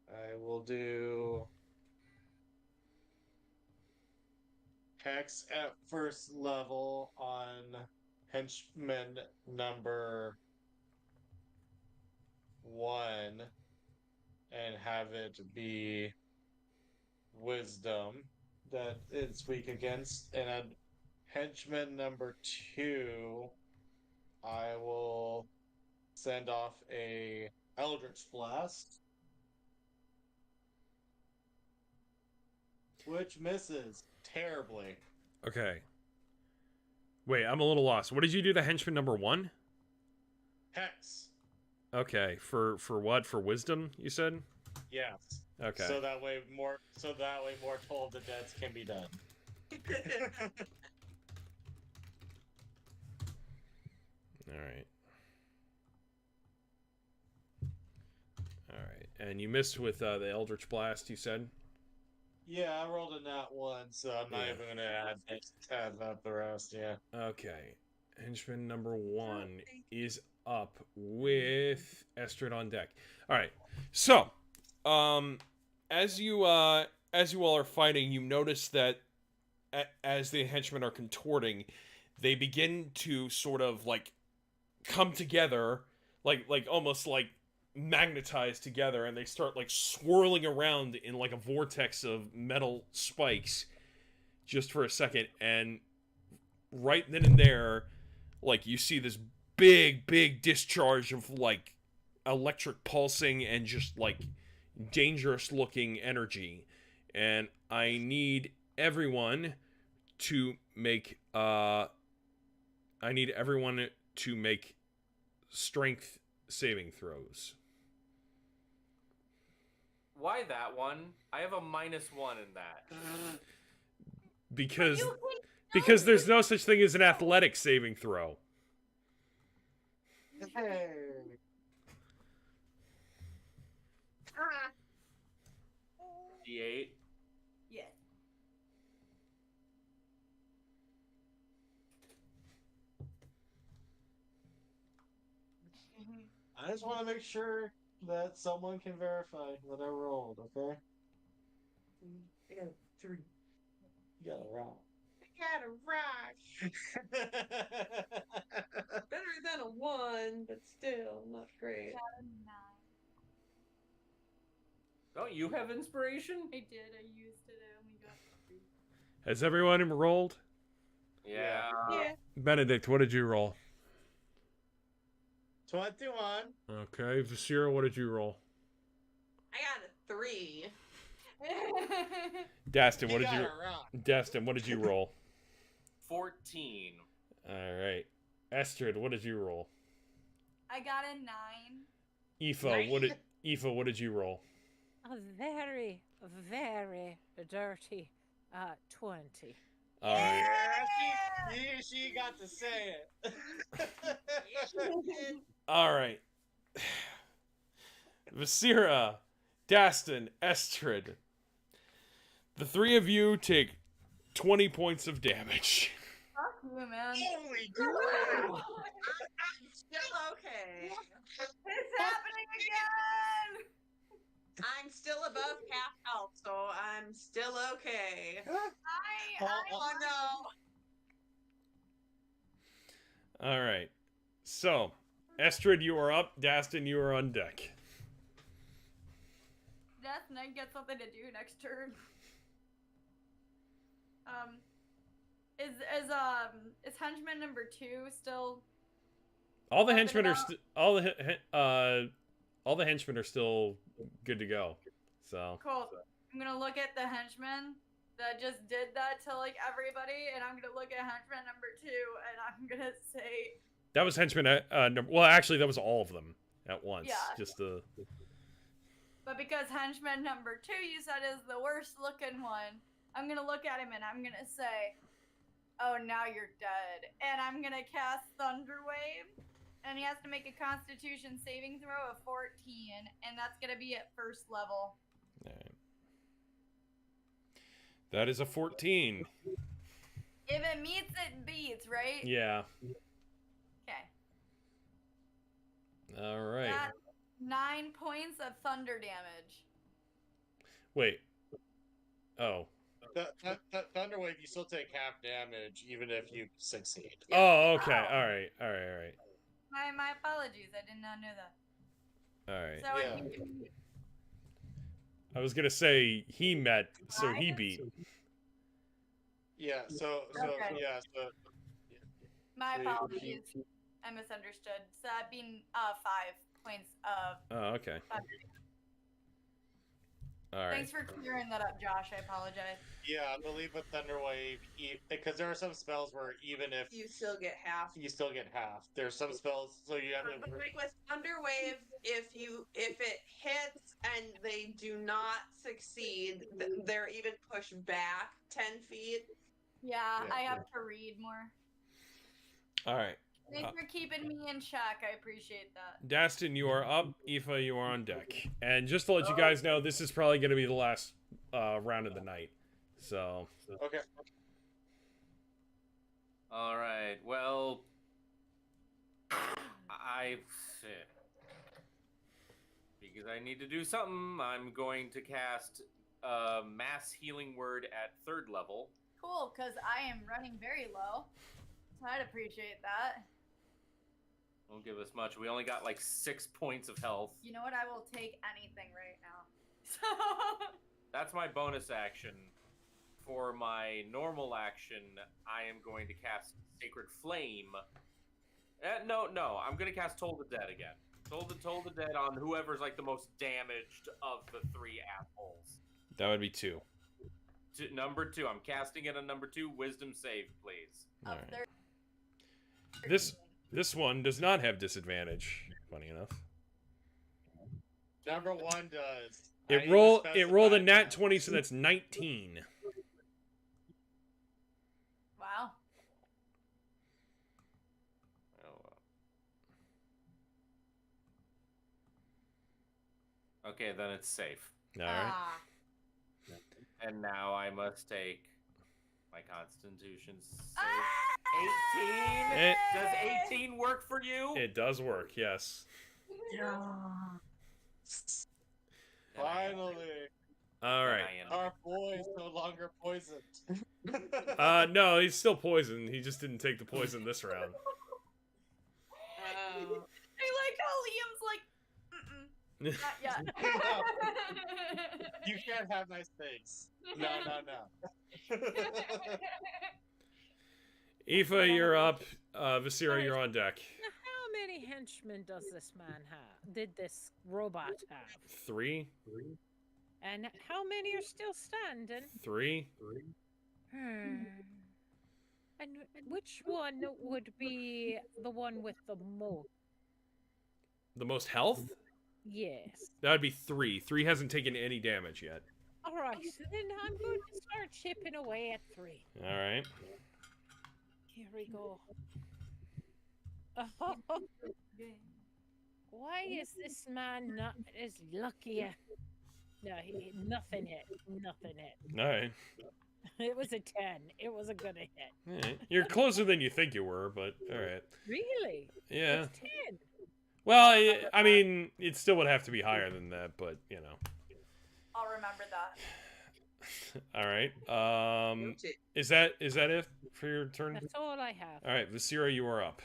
I will do Hex at first level on henchman number 1 and have it be wisdom that it's weak against. And on henchman number 2, I will send off a Eldritch Blast, which misses terribly. Okay. Wait, I'm a little lost. What did you do to henchman number 1? Hex. Okay, for what? For wisdom, you said? Yes. Okay. So that way more Toll of the Deads can be done. All right. All right. And you missed with the Eldritch Blast, you said? Yeah, I rolled a nat 1, so I'm not Yeah. even gonna add up the rest, yeah. Okay. Henchman number 1 is up with Estrid on deck. All right. So, as you all are fighting, you notice that as the henchmen are contorting, they begin to sort of like come together, like almost like magnetized together, and they start like swirling around in like a vortex of metal spikes just for a second. And right then and there, like, you see this big discharge of like electric pulsing and just like dangerous looking energy. And I need everyone to make strength saving throws. Why that one? I have a -1 in that. Because there's no such thing as an athletic saving throw. Hey. D8. Yeah. I just want to make sure that someone can verify what I rolled, okay? I got a 3. You got a rock. I got a rock. Better than a 1, but still not great. Got a 9. Don't you have inspiration? I did. I used it. I only got 3. Has everyone enrolled? Yeah. Yeah. Benedict, what did you roll? 21. Okay, Vasira, what did you roll? I got a 3. Dastin, what You did got you? a rock. Dastin, what did you roll? 14. All right, Estrid, what did you roll? I got a 9. Aoife, what did you roll? A very, very dirty 20. All right. Yeah, she got to say it. All right. Vasira, Dastin, Estrid. The three of you take 20 points of damage. Fuck you, man. Holy crap! I'm still okay. It's happening again! I'm still above half health, so I'm still okay. Oh no! All right. So, Estrid, you are up. Dastin, you are on deck. Death Knight get something to do next turn. Is henchman number 2 still? All the Up and henchmen are about? all the henchmen are still good to go. So Cool. I'm gonna look at the henchman that just did that to like everybody, and I'm gonna look at henchman number 2, and I'm gonna say, that was henchman. Well, actually, that was all of them at once. Yeah. Just the. but because henchman number 2 you said is the worst looking one, I'm gonna look at him and I'm gonna say, "Oh, now you're dead," and I'm gonna cast Thunder Wave. And he has to make a Constitution saving throw of 14, and that's gonna be at first level. All right. That is a 14. If it meets, it beats, right? Yeah. Okay. All right. That's 9 points of thunder damage. Wait. Oh. Thunderwave, you still take half damage even if you succeed. Oh, okay. All right. All right. My apologies. I did not know that. All right. So Yeah. I was gonna say he met, so he beat. Yeah, so Okay. yeah, so my so you- apologies. I misunderstood. So that'd be 5 points of Oh, okay. thunder. All right. Thanks for clearing that up, Josh. I apologize. yeah, I believe with Thunderwave, because there are some spells where even if You still get half. you still get half, there's some spells so you have But to. like with Thunderwave, if it hits and they do not succeed, they're even pushed back 10 feet. Yeah, Yeah. I have to read more. All right. Thanks for keeping me in check. I appreciate that. Dastin, you are up. Aoife, you are on deck. And just to let you guys know, this is probably going to be the last round of the night. So. Okay. All right. Well, because I need to do something, I'm going to cast Mass Healing Word at 3rd level. Cool, because I am running very low. So I'd appreciate that. Won't give us much. We only got like 6 points of health. You know what? I will take anything right now. That's my bonus action. For my normal action, I am going to cast Sacred Flame. No, I'm going to cast Toll the Dead again. Toll the Dead on whoever's like the most damaged of the 3 assholes. That would be 2. Number 2. I'm casting it on number 2. Wisdom save, please. All right. This one does not have disadvantage. Funny enough. Number 1 does. It rolled a nat 20, so that's 19. Wow. Okay, then it's safe. All right. And now I must take my Constitution save. 18? Does 18 work for you? It does work, yes. Finally. All right. Our boy is no longer poisoned. No, he's still poisoned. He just didn't take the poison this round. I like how Liam's like, not yet. You can't have nice things. No. Aoife, you're up. Viscera, you're on deck. Now, how many henchmen does this man have? Did this robot have? 3. And how many are still standing? 3. And which one would be the one with the most? The most health? Yes. That would be 3. 3 hasn't taken any damage yet. All right, then I'm going to start chipping away at 3. All right. Here we go. Why is this man not as lucky? No, nothing hit. Nothing hit. All right. It was a 10. It wasn't gonna hit. All right. You're closer than you think you were, but all right. Really? Yeah. It's 10. Well, I mean, it still would have to be higher than that, but you know. I'll remember that. All right. Is that it for your turn? That's all I have. All right, Viscera, you are up.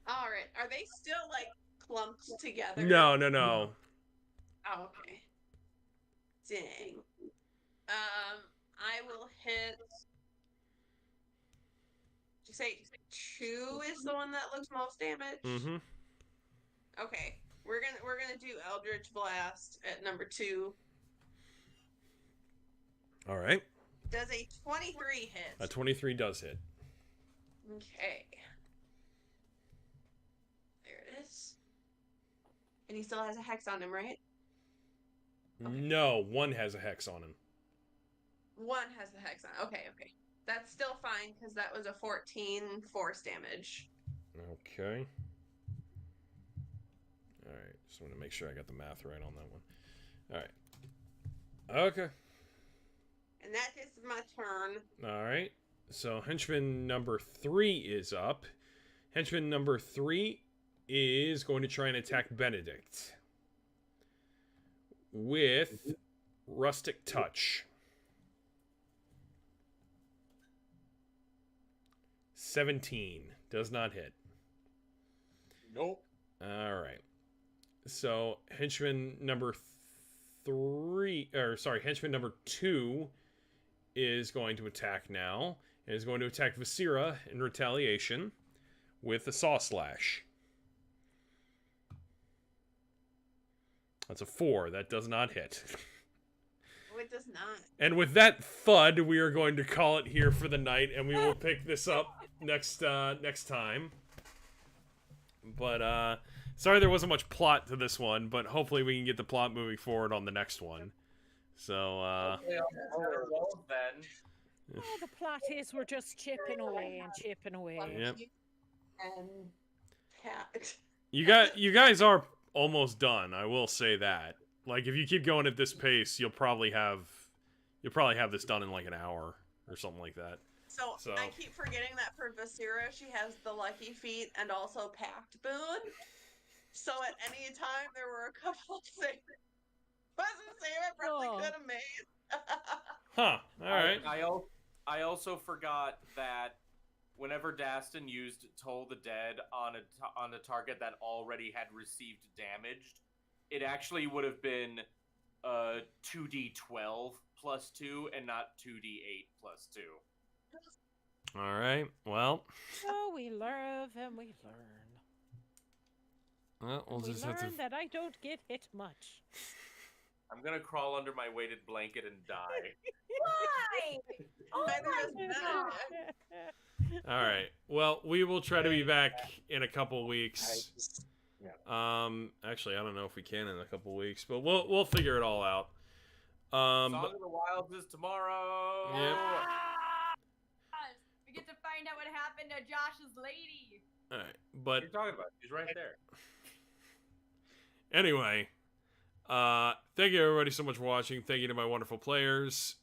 All right. Are they still like clumped together? No. Oh, okay. Dang. I will hit. Did you say 2 is the one that looks most damaged? Mm-hmm. Okay. We're gonna do Eldritch Blast at number 2. All right. Does a 23 hit? A 23 does hit. Okay. There it is. And he still has a hex on him, right? Okay. No, 1 has a hex on him. 1 has the hex on. Okay. That's still fine because that was a 14 force damage. Okay. All right. Just want to make sure I got the math right on that one. All right. Okay. And that is my turn. All right. So henchman number 3 is up. Henchman number 3 is going to try and attack Benedict with Rustic Touch. 17 does not hit. Nope. All right. So henchman number 2 is going to attack now. And is going to attack Viscera in retaliation with the Saw Slash. That's a 4. That does not hit. Oh, it does not. And with that FUD, we are going to call it here for the night, and we will pick this up next time. But, sorry there wasn't much plot to this one, but hopefully we can get the plot moving forward on the next one. So, then. Oh, the plot is we're just chipping away and chipping away. Yep. And cat. You guys are almost done, I will say that. Like, if you keep going at this pace, you'll probably have this done in like an hour or something like that. So I keep forgetting that for Viscera, she has the Lucky Feet and also Pact Boon. So at any time, there were a couple things. Wasn't Sarah probably could have made? Huh. All right. I also forgot that whenever Dastin used Toll the Dead on a target that already had received damage, it actually would have been 2d12 plus 2 and not 2d8 plus 2. All right. Well. Oh, we live and we learn. Well, we'll And we just have to. learn that I don't get hit much. I'm gonna crawl under my weighted blanket and die. Why? Oh Neither my does god. All right. Well, we will try to be back in a couple I weeks. just, Actually, I don't know if we can in a couple weeks, but we'll figure it all out. Song of the Wilds is tomorrow. Yep. Gosh, we get to find out what happened to Josh's lady. All right, What but are you talking about? She's right there. anyway, thank you everybody so much for watching. Thank you to my wonderful players.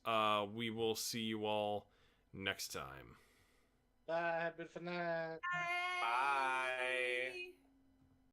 We will see you all next time. bye, have a beautiful night. Bye.